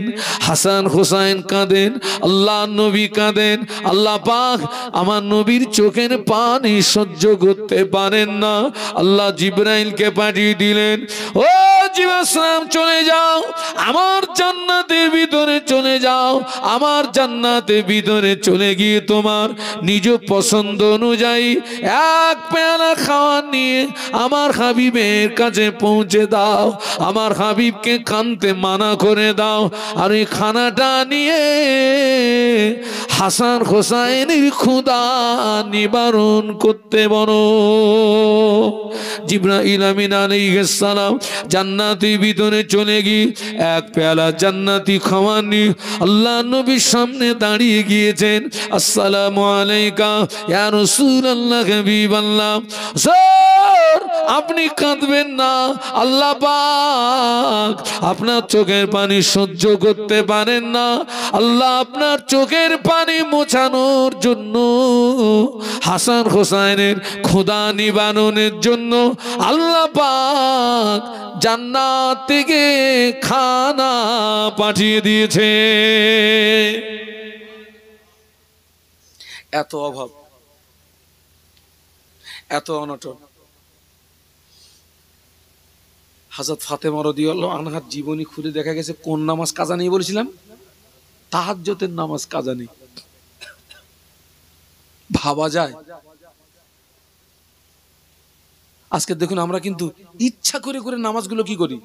হাসান হোসেন কাঁদেন, আল্লাহ নবী কাঁদেন। আল্লাহ পাক আমার নবীর চোখের পানি সহ্য করতে পারেন না। আল্লাহ জিবরাইলকে পাঠিয়ে দিলেন, ও জিবরাইল, চলে যাও, আমার জান্নাতের ভিতরে চলে যাও। আমার জান্নাতের ভিতরে চলে গিয়ে তোমার নিজ পছন্দ অনুযায়ী এক পেয়ালা খাওয়া নিয়ে আমার হাবিবের কাছে পৌঁছে দাও। আমার হাবিবকে কানতে মানা করে দাও। আর এই খানাটা নিয়ে হাসান হোসাইনের ক্ষুধা নিবারণ করতে বলো। জিবরাইল আমিন আলাইহিস সালাম জান্নাতি ভিতরে চলে গিয়ে এক পেয়ালা জান্নাতি খাবার নিয়ে আল্লাহ নবীর সামনে দাঁড়িয়ে গিয়েছেন। আসসালামু আলাইকা ইয়া রাসূলুল্লাহ হাবিবাল্লাহ। স্যার আপনি কাঁদবেন না, আল্লাহ পাক আপনার চোখের পানি সহ্য করতে পারেন না। আল্লাহ আপনার চোখের পানি মোছানোর জন্য, হাসান হোসাইনের ক্ষুধা নিবারণের জন্য আল্লাহ পাক জান্নাত থেকে খানা পাঠিয়ে দিয়েছে। এত অভাব, এত অনটন। হযরত ফাতেমা রাদিয়াল্লাহু আনহার জীবনী খুলে দেখা গেছে কোন নামাজ কাজা নেই বলেছিলাম? তাহাজ্জুদের নামাজ কাজা নেই। ভাবা যায়? আজকে দেখুন আমরা কিন্তু ইচ্ছা করে করে নামাজগুলো কি করি,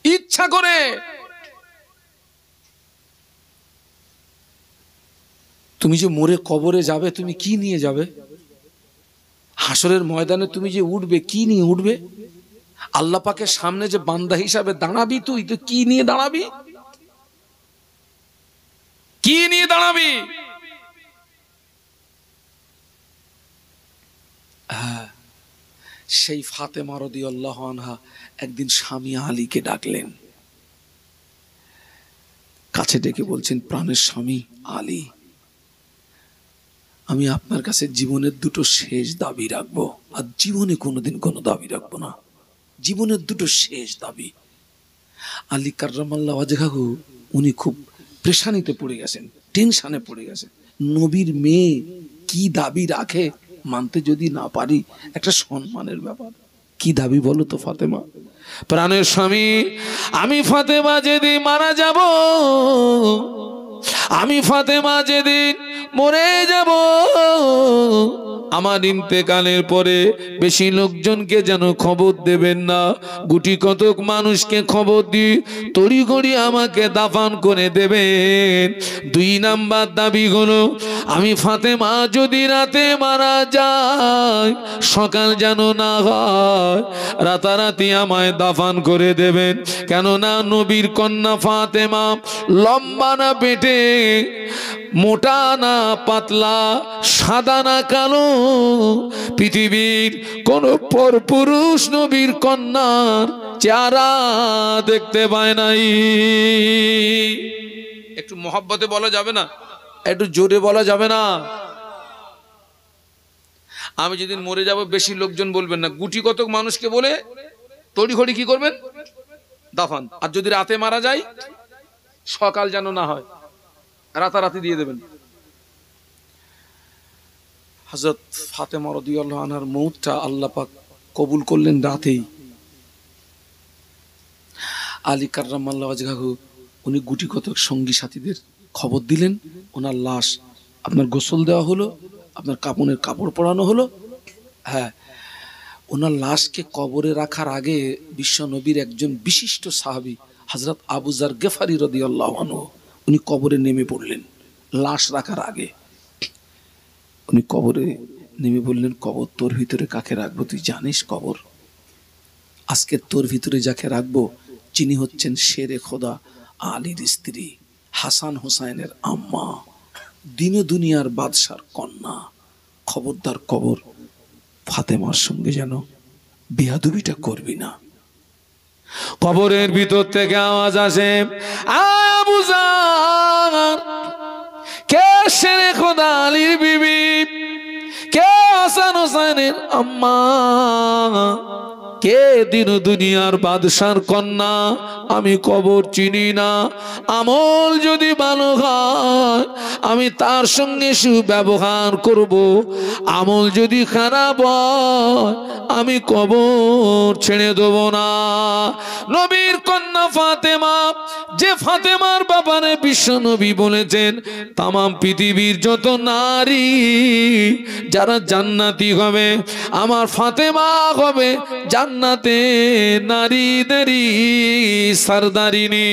ইচ্ছা করে। তুমি যে মরে কবরে যাবে, তুমি কি নিয়ে যাবে? হাসরের ময়দানে তুমি যে উঠবে, কি নিয়ে উঠবে? আল্লাহ পাকের সামনে যে বান্দা হিসাবে দাঁড়াবি, তুই তো কি নিয়ে দাঁড়াবি? কি নিয়ে দাঁড়াবি? হ্যাঁ, সেই ফাতেমা রাদিয়াল্লাহু আনহা একদিন স্বামী আলীকে ডাকলেন, কাছে ডেকে বলছেন, প্রাণের স্বামী আলী, আমি আপনার কাছে জীবনের দুটো শেষ দাবি রাখবো, আর জীবনে কোনোদিন কোনো দাবি রাখবো না। জীবনের দুটো শেষ দাবি। আলী কার্রামাল্লাহু ওয়াজহাহু উনি খুব পেরেশানিতে পড়ে গেছেন, টেনশনে পড়ে গেছেন। নবীর মেয়ে কি দাবি রাখে মানতে যদি না পারি, একটা সম্মানের ব্যাপার। কি দাবি বলো তো ফাতেমা? প্রাণের স্বামী, আমি ফাতেমা যেদিন মারা যাব, আমি ফাতেমা যেদিন মরে যাব, আমার ইন্তেকালের পরে বেশি লোকজনকে যেন খবর দেবেন না, গুটি কতক মানুষকে খবর দিয়ে তড়িঘড়ি আমাকে দাফন করে দেবেন। 2 নাম্বার দাবি হলো, আমি ফাতেমা যদি রাতে মারা যায়, সকাল যেন না হয়, রাতারাতি আমায় দাফন করে দেবেন। কেননা নবীর কন্যা ফাতেমা লম্বা না পেটে, মোটা না পাতলা, সাদা না কালো, পৃথিবীর কোন পরপুরুষ নবীর কন্যার চেহারা দেখতে পায় নাই। একটু মহব্বতে বলা যাবে না? একটু জোরে বলা যাবে না? আমি যেদিন মরে যাব বেশি লোকজন বলবেন না, গুটি কতক মানুষকে বলে তড়িঘড়ি কি করবেন? দাফন। আর যদি রাতে মারা যায়, সকাল যেন না হয়, রাতারাতি দিয়ে দেবেন। হযরত ফাতেমা রাদিয়াল্লাহু আনহার মউতটা আল্লাহ পাক কবুল করলেন রাতেই। আলী কার্রামাল্লাহু ওয়াজহাহু উনি গুটি কতক সঙ্গী সাথীদের খবর দিলেন, ওনার লাশ আপনার গোসল দেওয়া হলো, আপনার কাপনের কাপড় পরানো হলো। হ্যাঁ, ওনার লাশকে কবরে রাখার আগে বিশ্ব নবীর একজন বিশিষ্ট সাহাবী হযরত আবু যার গেফারি রাদিয়াল্লাহু আনহু উনি কবরে নেমে পড়লেন। লাশ রাখার আগে উনি কবরে নেমে বললেন, কবর তোর ভিতরে কাকে রাখবো তুই জানিস? কবর আজকে তোর ভিতরে যাকে রাখবো যিনি হচ্ছেন শেরে খোদা আলীর স্ত্রী, হাসান হোসাইনের আম্মা, দিনে দুনিয়ার বাদশার কন্যা। খবরদার কবর ফাতেমার সঙ্গে যেন বেয়াদবিটা করবি না। কবরের ভিতর থেকে আওয়াজ আসে, আবু যার, কে শেরে খোদা আলীর বিবি, কে হাসান হোসেনের আম্মা, কে দিন দুনিয়ার বাদশার কন্যা? আমি কবর চিনি না। আমল যদি ভালো হয় আমি তার সঙ্গে সুব্যবহার করব, আমল যদি খারাপ হয় আমি কবর ছেড়ে দেব না। নবীর কন্যা ফাতেমা, যে ফাতেমার ব্যাপারে বিশ্ব নবী বলেছেন তামাম পৃথিবীর যত নারী যারা জান্নাতি হবে, আমার ফাতেমা হবে জান্নাতে নারীদেরই সরদারিনী।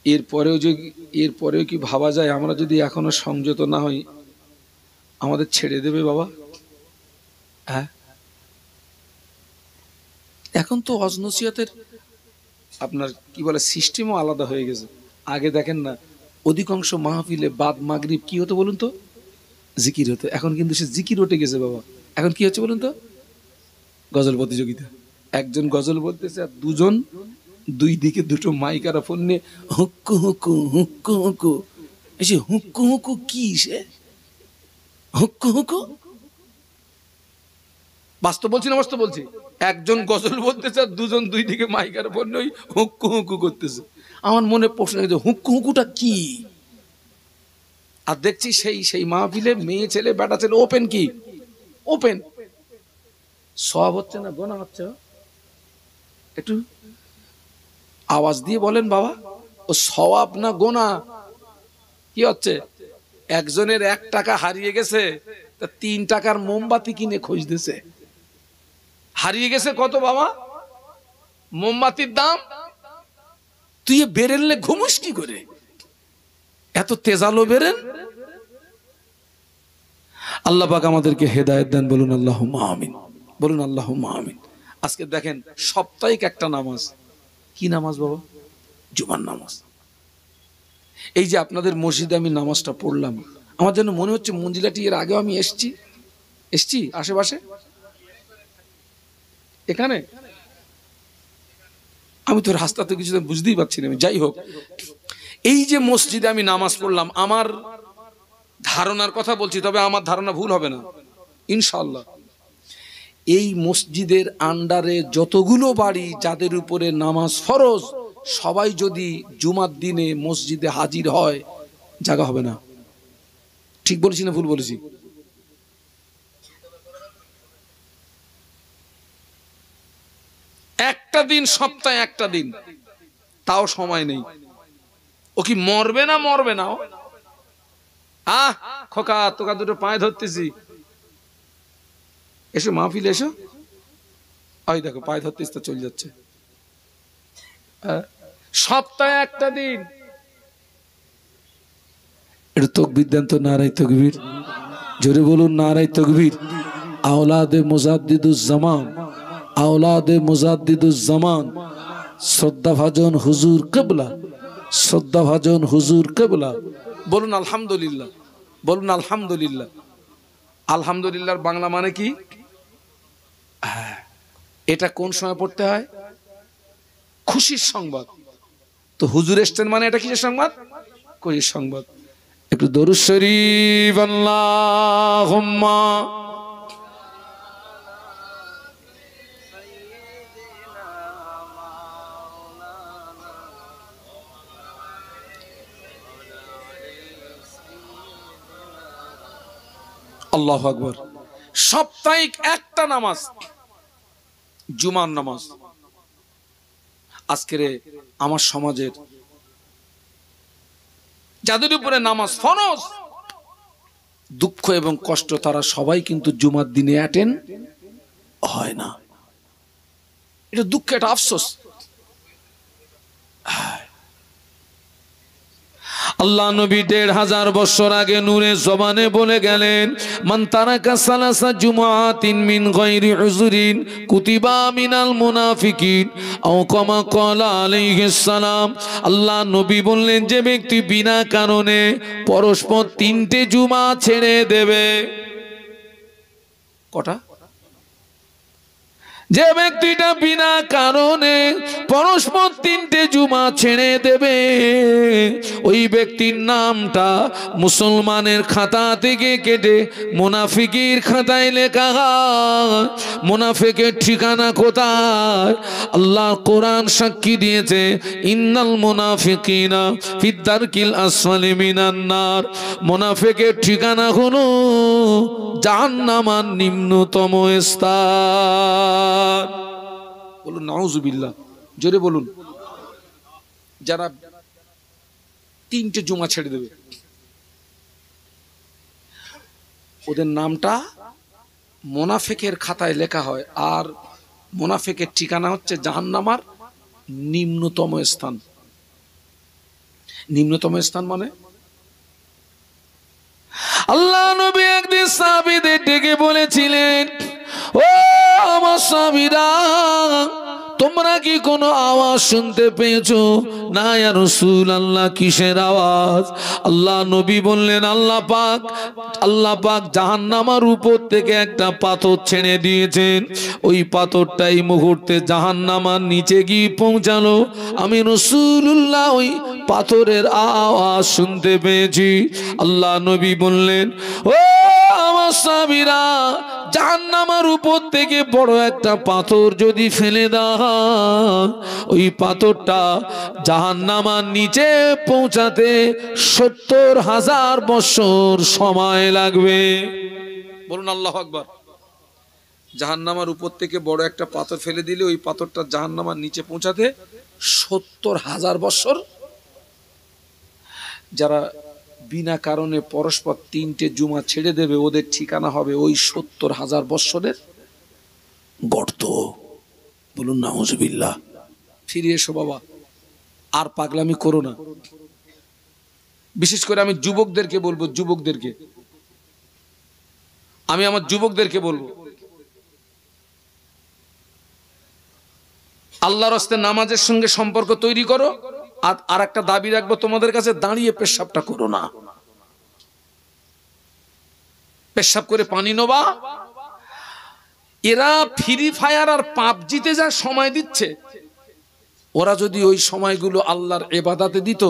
এরপরেও কি ভাবা যায় আমরা যদি এখনো সংযত না হই আমাদের ছেড়ে দেবে বাবা? হ্যাঁ, এখন তো অজনসিয়তের আপনার কি বলে সিস্টেমও আলাদা হয়ে গেছে। আগে দেখেন না, অধিকাংশ মাহফিলে বাদ মাগরিব কি হতো বলুন তো? জিকির হতো। এখন কিন্তু সে জিকির উঠে গেছে বাবা। এখন কি হচ্ছে বলুন তো? গজল প্রতিযোগিতা। একজন গজল বলতেছে আর দুজন দুই দিকে দুটো মাইক্রোফোন নিয়ে হুক্কু হুক্কু হুক্কু হুক্কু। এসে হুক্কু হুক্কু কি সে হুক্কু হুক্কু? বাস্তব বলছি না বাস্তব বলছি? একজন গজল বলতেছে আর দুজন দুই দিকে মাইক্রোফোন নিয়ে হুক্কু হুক্কু করতেছে। আমার মনে প্রশ্ন হয়েছে হুক্কু হুক্কুটা কি? আর দেখছি সেই মাহফিলে মেয়ে ছেলে বেটা ছেলে ওপেন কি ওপেন সব হচ্ছে না গোনা হচ্ছে। একটু আওয়াজ দিয়ে বলেন বাবা, ও সওয়াব না গোনা? কি হচ্ছে? একজনের 1 টাকা হারিয়ে গেছে, তা 3 টাকার মোমবাতি কিনে খুঁজতেছে। হারিয়ে গেছে কত বাবা? মোমবাতির দাম। তুই বেরেনলে ঘুমুস কি করে? এত তেজালো বেরেন। আল্লাহ পাক আমাদেরকে হেদায়েত দেন, বলুন আল্লাহুম্মা আমিন, বলুন আল্লাহুম্মা আমিন। আজকে দেখেন সাপ্তাহিক একটা নামাজ, কি নামাজ বাবা? জুমার নামাজ। এই যে আপনাদের মসজিদে আমি নামাজটা পড়লাম, আমার যেন মনে হচ্ছে মঞ্জিলাটি এর আগেও আমি এসছি আশেপাশে। এখানে আমি তো রাস্তাতে কিছু বুঝতেই পারছি না। যাই হোক, এই যে মসজিদে আমি নামাজ পড়লাম, আমার ধারণার কথা বলছি, তবে আমার ধারণা ভুল হবে না ইনশাআল্লাহ। এই মসজিদের আন্ডারে যতগুলো বাড়ি যাদের উপরে নামাজ ফরজ, সবাই যদি জুমার দিনে মসজিদে হাজির হয়, জায়গা হবে না। ঠিক বলেছি না ভুল বলেছি? একটা দিন, সপ্তাহে একটা দিন, তাও সময় নেই। ও কি মরবে না? মরবে না? খোকা তোকা দুটো পায়ে ধরতেছি, এসো মাহফিল এসো। ওই দেখো পায়ে ধরতেছি তো চলে যাচ্ছে। সপ্তাহে একটা দিন। একটু তকবীর দেন তো, নারায়ে তকবীর। জোরে বলুন নারায়ে তকবীর। আওলাদে মুজাদ্দিদুজ্জামান, আওলাদে মুজাদ্দিদুজ্জামান, শ্রদ্ধাভাজন হুজুর কিবলা, শ্রদ্ধাভাজন হুজুর কিবলা। বলুন আলহামদুলিল্লাহ, বলুন আলহামদুলিল্লাহ। আলহামদুলিল্লাহর বাংলা মানে কি? এটা কোন সময় পড়তে হয়? খুশির সংবাদ। তো হুজুর এসছেন মানে এটা কিসের সংবাদ? খুশির সংবাদ। একটু দরুদ শরীফ আল্লাহুম্মা। আল্লাহু আকবার। সাপ্তাহিক একটা নামাজ, জুমার নামাজ। আজকের আমার সমাজের যাদের উপরে নামাজ ফরজ, দুঃখ এবং কষ্ট, তারা সবাই কিন্তু জুমার দিনে অ্যাটেন্ড হয় না। এটা দুঃখ, এটা আফসোস। আল্লাহ নবী ১৫০০ বছর আগে নূরে জবানে বলে গেলেন, মান তারাকা সালাসা জুমআতিন মিন গায়রি উযরিন কুতিবা মিনাল মুনাফিকিন আও কামা ক্বালা আলাইহিস সালাম। আল্লাহ নবী বললেন, যে ব্যক্তি বিনা কারণে পরস্পর 3টে জুমা ছেড়ে দেবে। কটা? যে ব্যক্তিটা বিনা কারণে পরস্পর 3টে জুমা ছেড়ে দেবে, ওই ব্যক্তির নামটা মুসলমানের খাতা থেকে কেটে মুনাফিকের খাতায় লেখা হয়। মুনাফিকের ঠিকানা কোথায়? আল্লাহ কোরআন সাক্ষী দিয়েছে, ইন্নাল মুনাফিকিনা ফিদ দারকিল আসফালি মিনান নার। মুনাফিকের ঠিকানা হলো জাহান্নামের নিম্নতম স্থান। বলুন নাউজুবিল্লাহ, জোরে বলুন। যারা 3টে জুমা ছেড়ে দেবে, ওদের নামটা মুনাফিকের খাতায় লেখা হয়, আর মুনাফিকের ঠিকানা হচ্ছে জাহান্নামের নিম্নতম স্থান। নিম্নতম স্থান মানে আল্লাহ নবী একদিন সাহাবীদের ডেকে বলেছিলেন, ও আমার সাহাবীরা, তোমরা কি কোনো আওয়াজ শুনতে পেয়েছো? না ইয়া রাসূলুল্লাহ, কিসের আওয়াজ? আল্লাহ নবী বললেন, আল্লাহ পাক জাহান্নামের উপর থেকে একটা পাথর ছেড়ে দিয়েছেন। ওই পাথরটা এই মুহূর্তে জাহান্নামের নিচে গিয়ে পৌঁছালো। আমি রাসূলুল্লাহ ওই পাথরের আওয়াজ শুনতে পেয়েছি। আল্লাহ নবী বললেন, ও আমার সাহাবীরা, জাহান্নামের উপর থেকে বড় একটা পাথর যদি ফেলে দাও, ওই পাথরটা জাহান্নামের নিচে পৌঁছাতে ৭০,০০০ বছর সময় লাগবে। বলুন আল্লাহু আকবার। জাহান্নামের উপর থেকে বড় একটা পাথর ফেলে দিলে ওই পাথরটা জাহান্নামের নিচে পৌঁছাতে ৭০,০০০ বছর। যারা বিনা কারণে পরস্পর ৩টে জুমা ছেড়ে দেবে, ওদের ঠিকানা হবে ওই ৭০,০০০ বছরের গর্ত। বলুন নাউজুবিল্লাহ। ফিরে এসো বাবা, আর পাগলামি করো না। বিশেষ করে আমি যুবকদেরকে বলবো, আমি আমার যুবকদেরকে বলবো, আল্লাহর রাস্তে নামাজের সঙ্গে সম্পর্ক তৈরি করো। আর একটা দাবি রাখবো তোমাদের কাছে, দাঁড়িয়ে পেশাবটা করো না। পেশাব করে পানি নোবা। এরা ফ্রি ফায়ার আর পাবজিতে যা সময় দিচ্ছে, ওরা যদি ওই সময়গুলো আল্লাহর ইবাদতে দিত,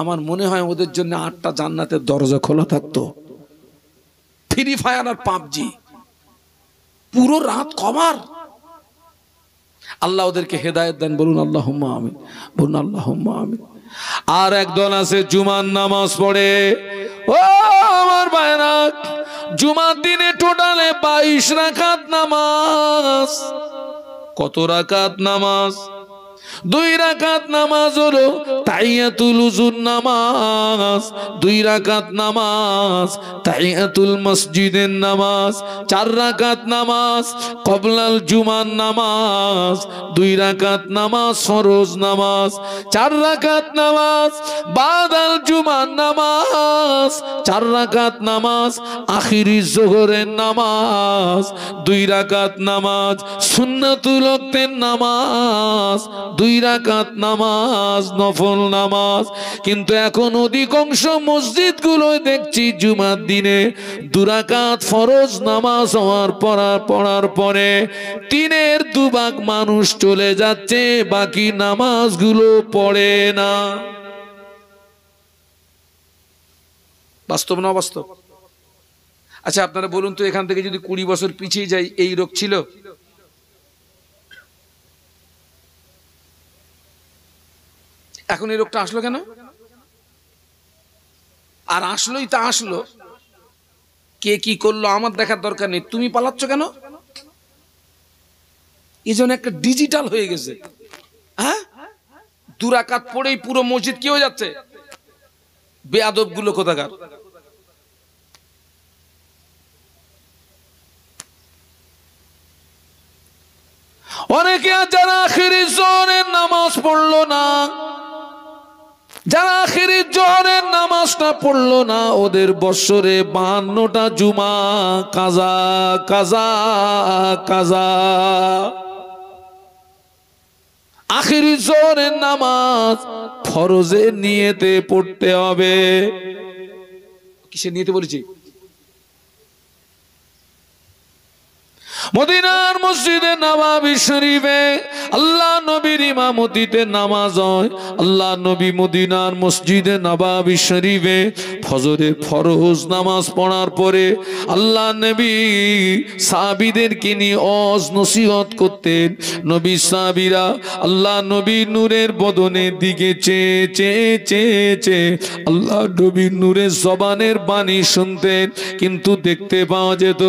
আমার মনে হয় ওদের জন্য ৮টা জান্নাতের দরজা খোলা থাকতো। ফ্রি ফায়ার আর পাবজি পুরো রাত কভার। আল্লাহ ওদেরকে হেদায়েত দেন। বলুন আল্লাহুম্মা আমিন, বলুন আল্লাহুম্মা আমিন। আর একদল আছে জুমার নামাজ পড়ে। ও আমার ভাইরা, জুমার দিনে টোটালে 22 রাকাত নামাজ। কত রাকাত নামাজ? 2 রাকাত নামাজ হলো তাহিয়াতুল উযুর নামাজ, 2 রাকাত নামাজ তাহিয়াতুল মসজিদের নামাজ, 4 রাকাত নামাজ কবলাল জুমার নামাজ, 2 রাকাত নামাজ ফরজ নামাজ, 4 রাকাত নামাজ বাদাল জুমার নামাজ, 4 রাকাত নামাজ আখিরি যোহরের নামাজ, 2 রাকাত নামাজ সুন্নাতুল ওয়াক্তের নামাজ, 2 রাকাত নামাজ নফল নামাজ। কিন্তু এখন অধিকাংশ মসজিদগুলোয় দেখছি জুমার দিনে 2 রাকাত ফরজ নামাজ পড়ার পরে 3-এর 2 ভাগ মানুষ চলে যাচ্ছে, বাকি নামাজগুলো পড়ে না। বাস্তব না বাস্তব? আচ্ছা আপনারা বলুন তো, এখান থেকে যদি 20 বছর পিছিয়ে যাই, এই রোগ ছিল? এখন এই রোগটা আসলো কেন? আর আসলোই তা আসলো, কে কি করলো আমার দেখার দরকার নেই। তুমি পালাচ্ছ কেন? এই জন্য একটা ডিজিটাল হয়ে গেছে। হ্যাঁ, 2 রাকাত পড়েই পুরো মসজিদ কি হয়ে যাচ্ছে? বেয়াদব গুলো কোথাকার। অনেকে যারা আখিরি জোহরের নামাজ পড়লো না, যারা আখিরি জোহরের নামাজটা পড়লো না, ওদের বছরে 52টা জুমা কাজা কাজা কাজা। আখিরি জোহরের নামাজ ফরজের নিয়তে পড়তে হবে। কিসের নিয়তে বলেছি? মদিনার মসজিদে নববী শরীফে আল্লাহ নবীর ইমামতিতে নামাজ হয়। আল্লাহ নবী মদিনার মসজিদে নববী শরীফে ফজরের ফরজ নামাজ পড়ার পরে আল্লাহ নবী সাহাবীদেরকে নিয়ে ওয়াজ নসিহত করতেন। নবী সাহাবীরা আল্লাহ নবীর নূরের বদনের দিকে চেয়ে চেয়ে চেয়ে চেয়ে আল্লাহ নবীর নূরের জবানের বাণী শুনতেন। কিন্তু দেখতে পাওয়া যেত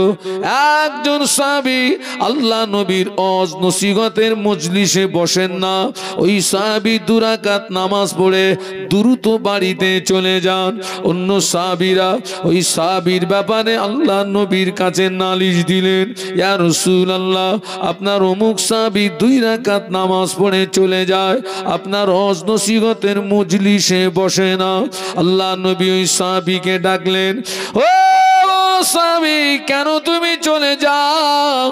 একজন সাহাবী সাহাবী আল্লাহ নবীর ওয়াজ নসিহতের মজলিসে বসেন না, ওই সাহাবী 2 রাকাত নামাজ পড়ে দ্রুত বাড়িতে চলে যান। অন্য সাহাবীরা ওই সাহাবীর ব্যাপারে আল্লাহ নবীর কাছে নালিশ দিলেন, ইয়া রাসূলুল্লাহ, আপনার অমুক সাহাবী 2 রাকাত নামাজ পড়ে চলে যায়, আপনার ওয়াজ নসিহতের মজলিসে বসে না। আল্লাহ নবী ওই সাহাবীকে ডাকলেন, ও সাহাবী, কেন তুমি চলে যাও?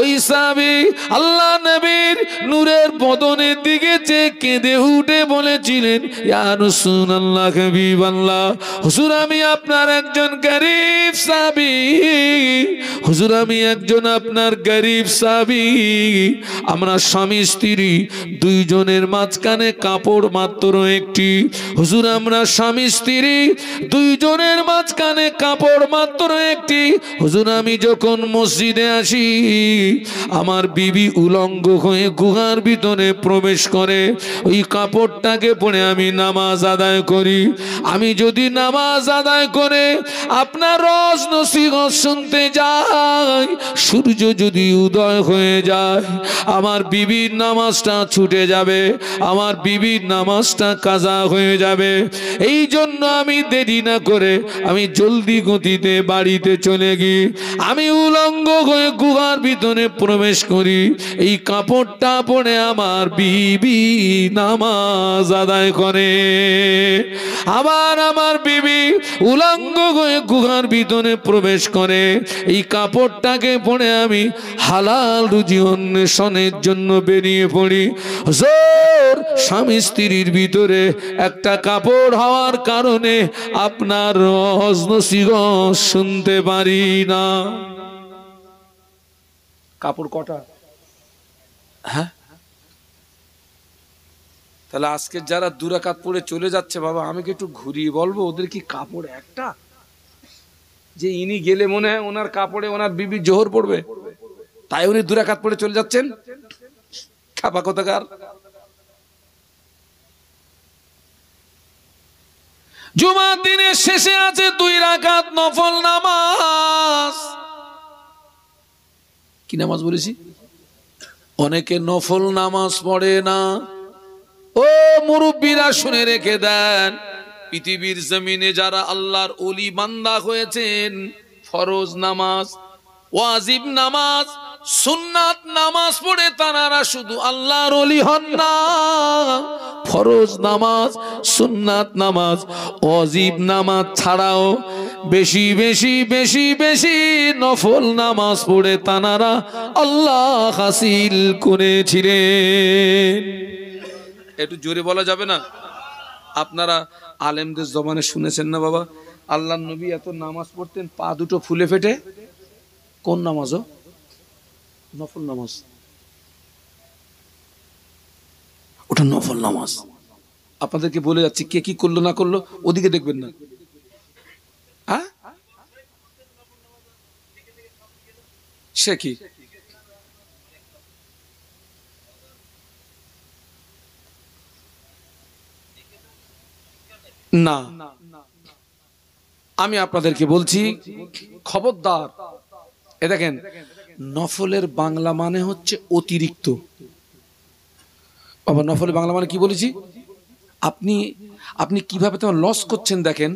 ওই সাহাবী আল্লাহ নবীর নূরের বদনের দিকে চেয়ে কেঁদে উঠে বলেছিলেন, ইয়া রাসূলুল্লাহ, হাবিবাল্লাহ, হুজুর আমি আপনার একজন গরীব সাহাবী, হুজুর আমি একজন আপনার গরীব সাহাবী। আমরা স্বামী স্ত্রী 2 জনের মাঝখানে কাপড় মাত্র একটি। হুজুর আমরা স্বামী স্ত্রী 2 জনের মাঝখানে কাপড় মাত্র একটি। হুজুর আমি যখন মসজিদে আসি, আমার বিবি উলঙ্গ হয়ে গুহার ভিতরে প্রবেশ করে, ওই কাপড়টাকে পরে আমি নামাজ আদায় করি। আমি যদি নামাজ আদায় করে আপনার ওয়াজ নসিহত শুনতে যাই, সূর্য যদি উদয় হয়ে যায়, আমার বিবির নামাজটা ছুটে যাবে, আমার বিবির নামাজটা কাজা হয়ে যাবে। এই জন্য আমি দেরি না করে আমি জলদি গতিতে বাড়িতে চলে গিয়ে আমি উলঙ্গ হয়ে গুহার ভিতরে প্রবেশ করি। এই কাপড়টা পরে আমার বিবি নামাজ আদায় করে। আবার আমার বিবি উলঙ্গ হয়ে গুহার ভিতরে প্রবেশ করে। এই কাপড়টাকে পরে আমি হালাল রুজি অন্বেষণের জন্য বেরিয়ে পড়ি। হুজুর স্বামী স্ত্রীর ভিতরে একটা কাপড় হওয়ার কারণে আপনার ওয়াজ নসিহত শুনতে পারি না। কাপড় কটা? হ্যাঁ, তাহলে আজকে যারা 2 রাকাত পড়ে চলে যাচ্ছে, বাবা আমি কি একটু ঘুরিয়ে বলবো, ওদের কি কাপড় একটা? যে ইনি গেলে মনে হয় ওনার কাপড়ে ওনার বিবি জোহর পড়বে, তাই উনি 2 রাকাত পড়ে চলে যাচ্ছেন? খাপা কোথাকার। জুমার দিনের শেষে আছে 2 রাকাত নফল নামাজ। কি নামাজ বলেছি? অনেকে নফল নামাজ পড়ে না। ও মুরব্বীরা শুনে রেখে দেন, পৃথিবীর জমিনে যারা আল্লাহর ওলি বান্দা হয়েছেন, ফরজ নামাজ, ওয়াজিব নামাজ, সুন্নাত নামাজ পড়ে তারা শুধু আল্লাহর ওলি হন না। ফরজ নামাজ, সুন্নাত নামাজ, ওয়াজিব নামাজ ছাড়াও বেশি বেশি বেশি বেশি নফল নামাজ পড়ে তারা আল্লাহ হাসিল করেছিলেন। একটু জোরে বলা যাবে না? আপনারা আলেমদের জবানে শুনেছেন না বাবা, আল্লাহর নবী এত নামাজ পড়তেন, পা দুটো ফুলে ফেটে। কোন নামাজও? নফল নামাজ। ওটা নফল নামাজ। আপনাদেরকে বলে যাচ্ছি, কে কি করলো না করলো ওদিকে দেখবেন না। সে কি? না, আমি আপনাদেরকে বলছি খবরদার। এ দেখেন, নফলের বাংলা মানে হচ্ছে অতিরিক্ত। বাবা নফলের বাংলা মানে কি বলেছি? আপনি আপনি কিভাবে তোমার লস করছেন দেখেন।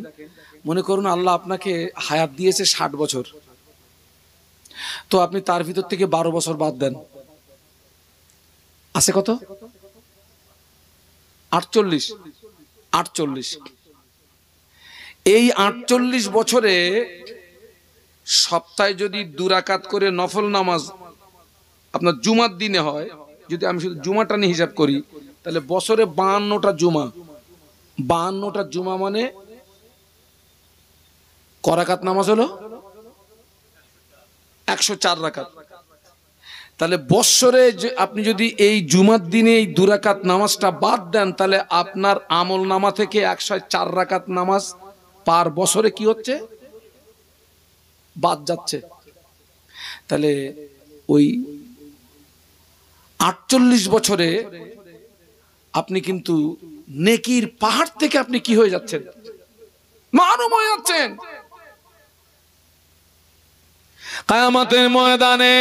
মনে করুন আল্লাহ আপনাকে হায়াত দিয়েছে 60 বছর, তো আপনি তার ভিতর থেকে 12 বছর বাদ দেন, আছে কত? 48। এই 48 বছরে সপ্তাহে যদি 2 রাকাত করে নফল নামাজ আপনার জুমার দিনে হয়, যদি আমি শুধু জুমাটা নিয়ে হিসাব করি, তাহলে বছরে 52টা জুমা। 52টা জুমা মানে ক রাকাত নামাজ হলো? 104 রাকাত। তাহলে বছরে আপনি যদি এই জুমার দিনে এই 2 রাকাত নামাজটা বাদ দেন, তাহলে আপনার আমল নামা থেকে 104 রাকাত নামাজ পার বছরে কি হচ্ছে? বাদ যাচ্ছে। তাহলে ওই 48 বছরে আপনি কিন্তু নেকির পাহাড় থেকে আপনি কি হয়ে যাচ্ছেন? মারুম হয়ে যাচ্ছেন। কিয়ামতের ময়দানে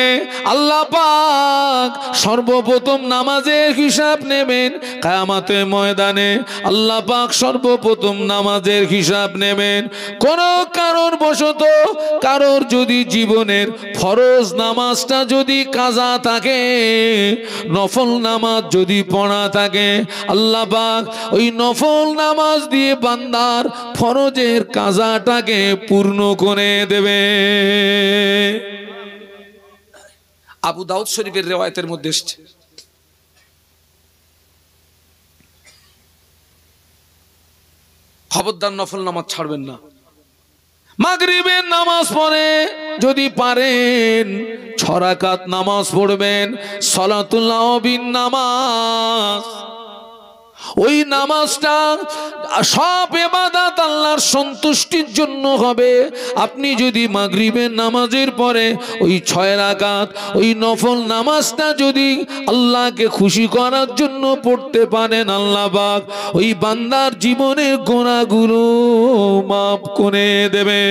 আল্লাহ পাক সর্বপ্রথম নামাজের হিসাব নেবেন। কিয়ামতের ময়দানে আল্লাহ পাক সর্বপ্রথম নামাজের হিসাব নেবেন। কোন কারণবশত কারোর যদি জীবনের ফরজ নামাজটা যদি কাজা থাকে, নফল নামাজ যদি পড়া থাকে, আল্লাহ পাক ওই নফল নামাজ দিয়ে বান্দার ফরজের কাজাটাকে পূর্ণ করে দেবে। আবু দাউদ শরীফের রিওয়ায়াতের মধ্যে এসেছে, খবরদার নফল নামাজ ছাড়বেন না। মাগরিবের নামাজ পড়ে যদি পারেন 6 রাকাত নামাজ পড়বেন, সালাতুল নওবির নামাজ। ওই নামাজটা সব ইবাদত আল্লাহর সন্তুষ্টির জন্য হবে। আপনি যদি মাগরিবের নামাজের পরে ওই 6 রাকাত ওই নফল নামাজটা যদি আল্লাহকে খুশি করার জন্য পড়তে পারেন, আল্লাহ পাক ওই বান্দার জীবনের গুনাহগুলো মাফ করে দেবে।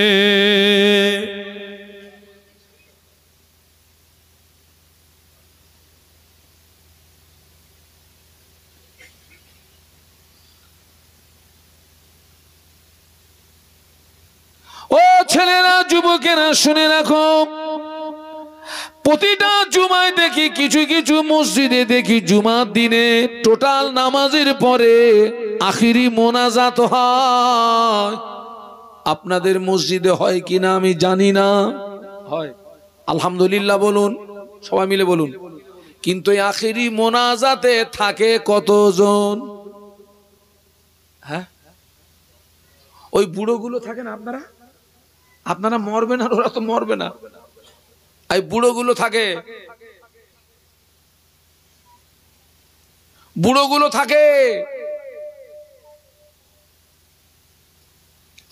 ও ছেলেরা, যুবকেরা শুনে রাখো, প্রতিটা জুমায় দেখি কিছু কিছু মসজিদে দেখি জুমার দিনে টোটাল নামাজের পরে আখিরি মোনাজাত হয়। আপনাদের মসজিদে হয় কিনা আমি জানি না, হয় আলহামদুলিল্লাহ বলুন, সবাই মিলে বলুন। কিন্তু এই আখিরি মোনাজাতে থাকে কতজন? হ্যাঁ, ওই বুড়োগুলো থাকেন, আপনারা মরবেন আর ওরা তো মরবে না। এই বুড়োগুলো থাকে, বুড়োগুলো থাকে।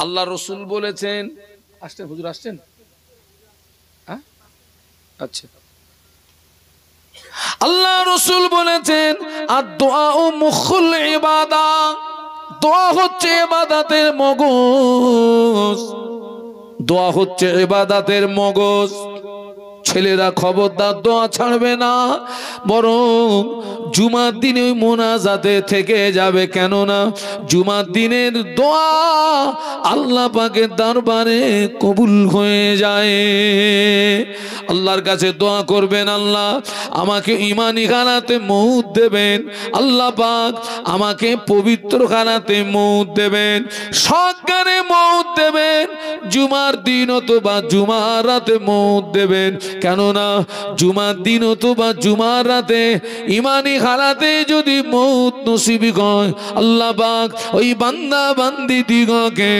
আল্লাহ রসুল বলেছেন, আসছেন হুজুর, আসছেন? হ্যাঁ, আচ্ছা। আল্লাহ রসুল বলেছেন, আদ-দুআউ মুখুল ইবাদা, দোয়া হচ্ছে ইবাদতের মগজ, দোয়া হচ্ছে ইবাদতের মগজ। ছেলেরা খবরদার দোয়া ছাড়বে না, বরং জুমার দিনে ওই মোনাজাতে থেকে যাবে। কেননা জুমার দিনের দোয়া আল্লাহ পাকের দরবারে কবুল হয়ে যায়। আল্লাহর কাছে দোয়া করবেন, আল্লাহ আমাকে ঈমানি খানাতে মউত দেবেন, আল্লাহ পাক আমাকে পবিত্র খানাতে মউত দেবেন, সজ্ঞানে মউত দেবেন, জুমার দিন অথবা জুমার রাতে মউত দেবেন। কেননা জুমার দিন অথবা জুমার রাতে ঈমানি খানাতে যদি মউত নসিব হয়, আল্লাহ পাক ওই বান্দা বান্দি দিগকে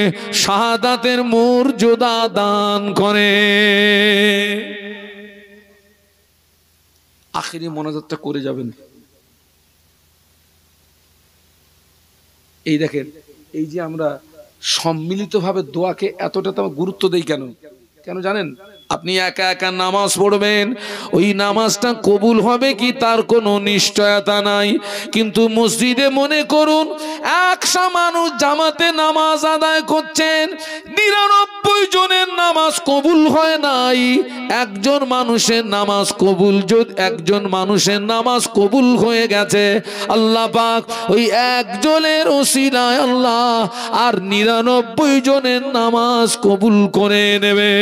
শাহাদাতের মর্যাদা দান করে। আখিরি মোনাজাতটা করে যাবেন। এই দেখেন, এই যে আমরা সম্মিলিতভাবে দোয়াকে এতটা তো গুরুত্ব দেই কেন জানেন? আপনি একা একা নামাজ পড়বেন, ওই নামাজটা কবুল হবে কি তার কোনো নিশ্চয়তা নাই। কিন্তু মসজিদে মনে করুন 100 মানুষ জামাতে নামাজ আদায় করছেন, 99 জনের নামাজ কবুল হয় নাই, একজন মানুষের নামাজ কবুল, যদি একজন মানুষের নামাজ কবুল হয়ে গেছে, আল্লাহ পাক ওই একজনের ওসিলায় আল্লাহ আর 99 জনের নামাজ কবুল করে নেবে।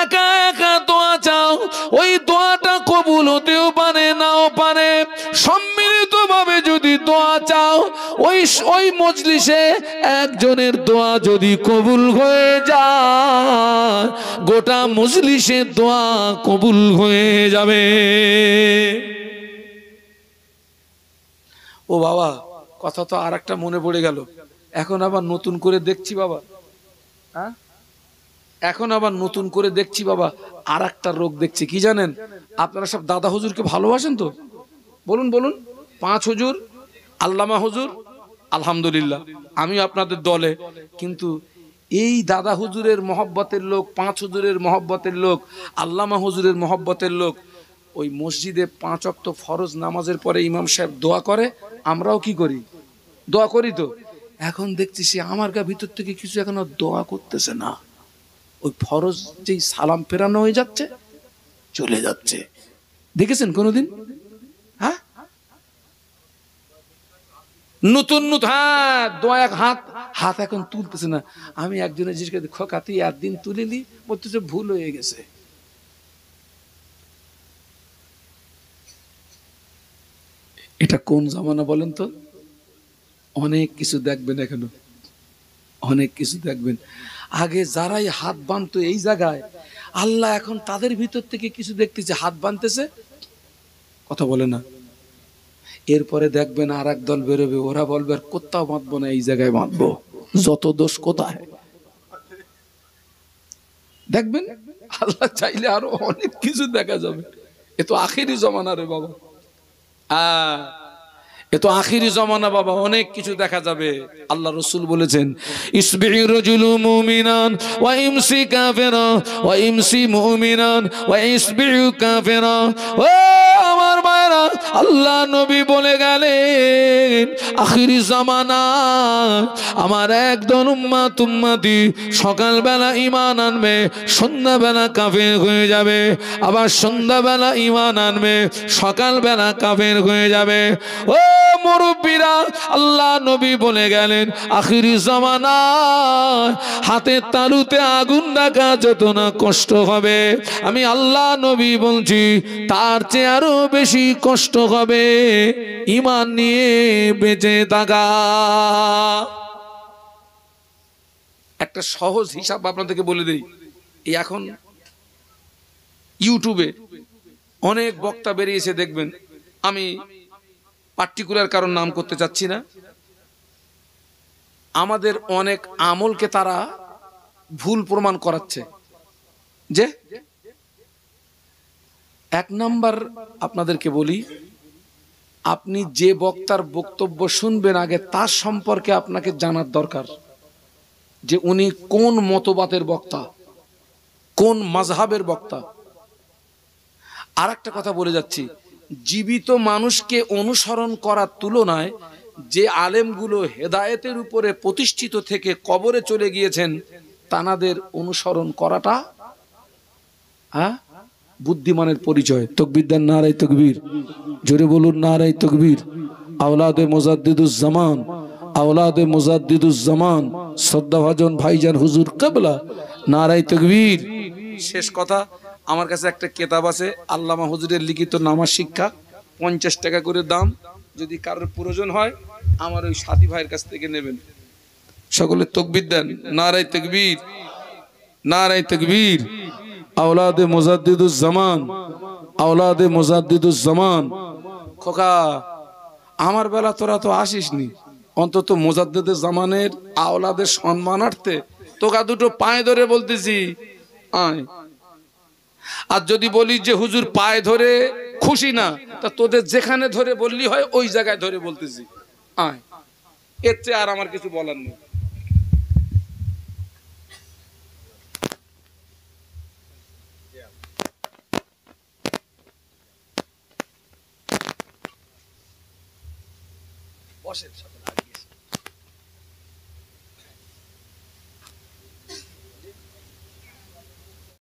একা একা দোয়া চাও, ওই দোয়াটা কবুল হতেও পারে নাও পারে। সম্মিলিত ভাবে যদি দোয়া চাও, ওই মজলিসে একজনের দোয়া যদি কবুল হয়ে যায়, গোটা মজলিসের দোয়া কবুল হয়ে যাবে। ও বাবা, কথা তো আর একটা মনে পড়ে গেল, এখন আবার নতুন করে দেখছি বাবা, হ্যাঁ এখন আবার নতুন করে দেখছি বাবা, আর একটা রোগ দেখছি। কি জানেন? আপনারা সব দাদা হুজুরকে ভালোবাসেন তো? বলুন বলুন। 5 হুজুর, আল্লামা হুজুর, আলহামদুলিল্লাহ আমি আপনাদের দলে। কিন্তু এই দাদা হুজুরের মহব্বতের লোক, 5 হুজুরের মহব্বতের লোক, আল্লামা হুজুরের মহব্বতের লোক, ওই মসজিদে 5 ওয়াক্ত ফরজ নামাজের পরে ইমাম সাহেব দোয়া করে, আমরাও কি করি? দোয়া করি তো। এখন দেখছি সে আমার গা ভিতর থেকে কিছু এখন দোয়া করতেছে না। ওই ফরজ যেই সালাম ফেরানো হয়ে যাচ্ছে চলে যাচ্ছে। দেখেছেন কোনোদিন? হ্যাঁ, নতুন নতুন, হ্যাঁ দোয়া, এক হাত হাত এখন তুলতেছে না। আমি একজনের জিজ্ঞেস করি, খোকা তুই একদিন তুলিলি? বলতেছে ভুল হয়ে গেছে। এটা কোন জামানা বলেন তো? অনেক কিছু দেখবেন এখনো, অনেক কিছু দেখবেন। আগে যারাই হাত বাঁধতো এই জায়গায়, আল্লাহ এখন তাদের ভিতর থেকে কিছু দেখতেছে, হাত বাঁধতেছে, কথা বলে না। এরপরে দেখবেন আর এক দল বেরোবে, ওরা বলবে আর কোথাও বাঁধবো না, এই জায়গায় বাঁধবো, যত দোষ কোথায়। দেখবেন আল্লাহ চাইলে আরো অনেক কিছু দেখা যাবে। এ তো আখিরি জমানা রে বাবা, এ তো আখিরি জমানা বাবা, অনেক কিছু দেখা যাবে। আল্লাহ রাসূল বলেছেন, ইসবিউ রাজুলু মুমিনান ওয়া ইমসি কাফিরা ওয়া ইমসি মুমিনান ওয়া ইসবিউ কাফিরা। ও আমার ভাইরা, আল্লাহ নবী বলে গেলেন আখিরি জামানা আমার একদল উম্মতি সকালবেলা ঈমান আনবে, সন্ধ্যাবেলা কাফের হয়ে যাবে, আবার সন্ধ্যাবেলা ঈমান আনবে, সকালবেলা কাফের হয়ে যাবে। ও মুরব্বীরা, আল্লাহ নবী বলে গেলেন আখিরি জামানা হাতের তালুতে আগুন রাখা যত না কষ্ট হবে, আমি আল্লাহ নবী বলছি তার চেয়ে আরো বেশি কষ্ট হবে ঈমান নিয়ে বেঁচে থাকা। একটা সহজ হিসাব আপনাদেরকে বলে দেই। এই এখন ইউটিউবে অনেক বক্তা বেরিয়েছে দেখবেন, আমি পার্টিকুলার কারণ নাম করতে চাচ্ছি না, আমাদের অনেক আমলকে তারা ভুল প্রমাণ করাচ্ছে। যে এক নাম্বার আপনাদেরকে বলি, আপনি যে বক্তার বক্তব্য শুনবেন আগে তার সম্পর্কে আপনাকে জানার দরকার, যে উনি কোন মতবাদের বক্তা, কোন মাযহাবের বক্তা। আর একটা কথা বলে যাচ্ছি, জীবিত মানুষকে অনুসরণ করার তুলনায় যে আলেমগুলো হেদায়েতের উপরে প্রতিষ্ঠিত থেকে কবরে চলে গিয়েছেন তানাদের অনুসরণ করাটা বুদ্ধিমানের পরিচয়। তাকবীর দেন, নারায়ে তাকবীর, জোরে বলুন নারায়ে তাকবীর। আওলাদে মুজাদ্দিদুজ জামান, আওলাদে মুজাদ্দিদুজ জামান শ্রদ্ধাভাজন ভাইজান হুজুর কিবলা, নারায়ে তাকবীর। শেষ কথা, আমার কাছে একটা কিতাব আছে আল্লামা হুজুরের লিখিত নামাজ শিক্ষা, 50 টাকা করে দাম, যদি কারোর প্রয়োজন হয় আমার ওই সাথী ভাইয়ের কাছ থেকে নেবেন। সকলে তাকবীর দেন, নারায়ে তাকবীর, নারায়ে তাকবীর। আওলাদে মুজাদ্দিদুজ জামান, আওলাদে মুজাদ্দিদুজ জামান। খোকা আমার বেলা তোরা তো আসিসনি, অন্তত মুজাদ্দিদুজ জামানের আওলাদের সম্মানার্থে তোকা দুটো পায়ে ধরে বলতেছি আয়। আর যদি বলি যে হুজুর পায়ে ধরে খুশি না, তা তোদের যেখানে ধরে বললি হয় ওই জায়গায় ধরে বলতেছি আয়, এর চেয়ে আর আমার কিছু বলার নেই। বসেন।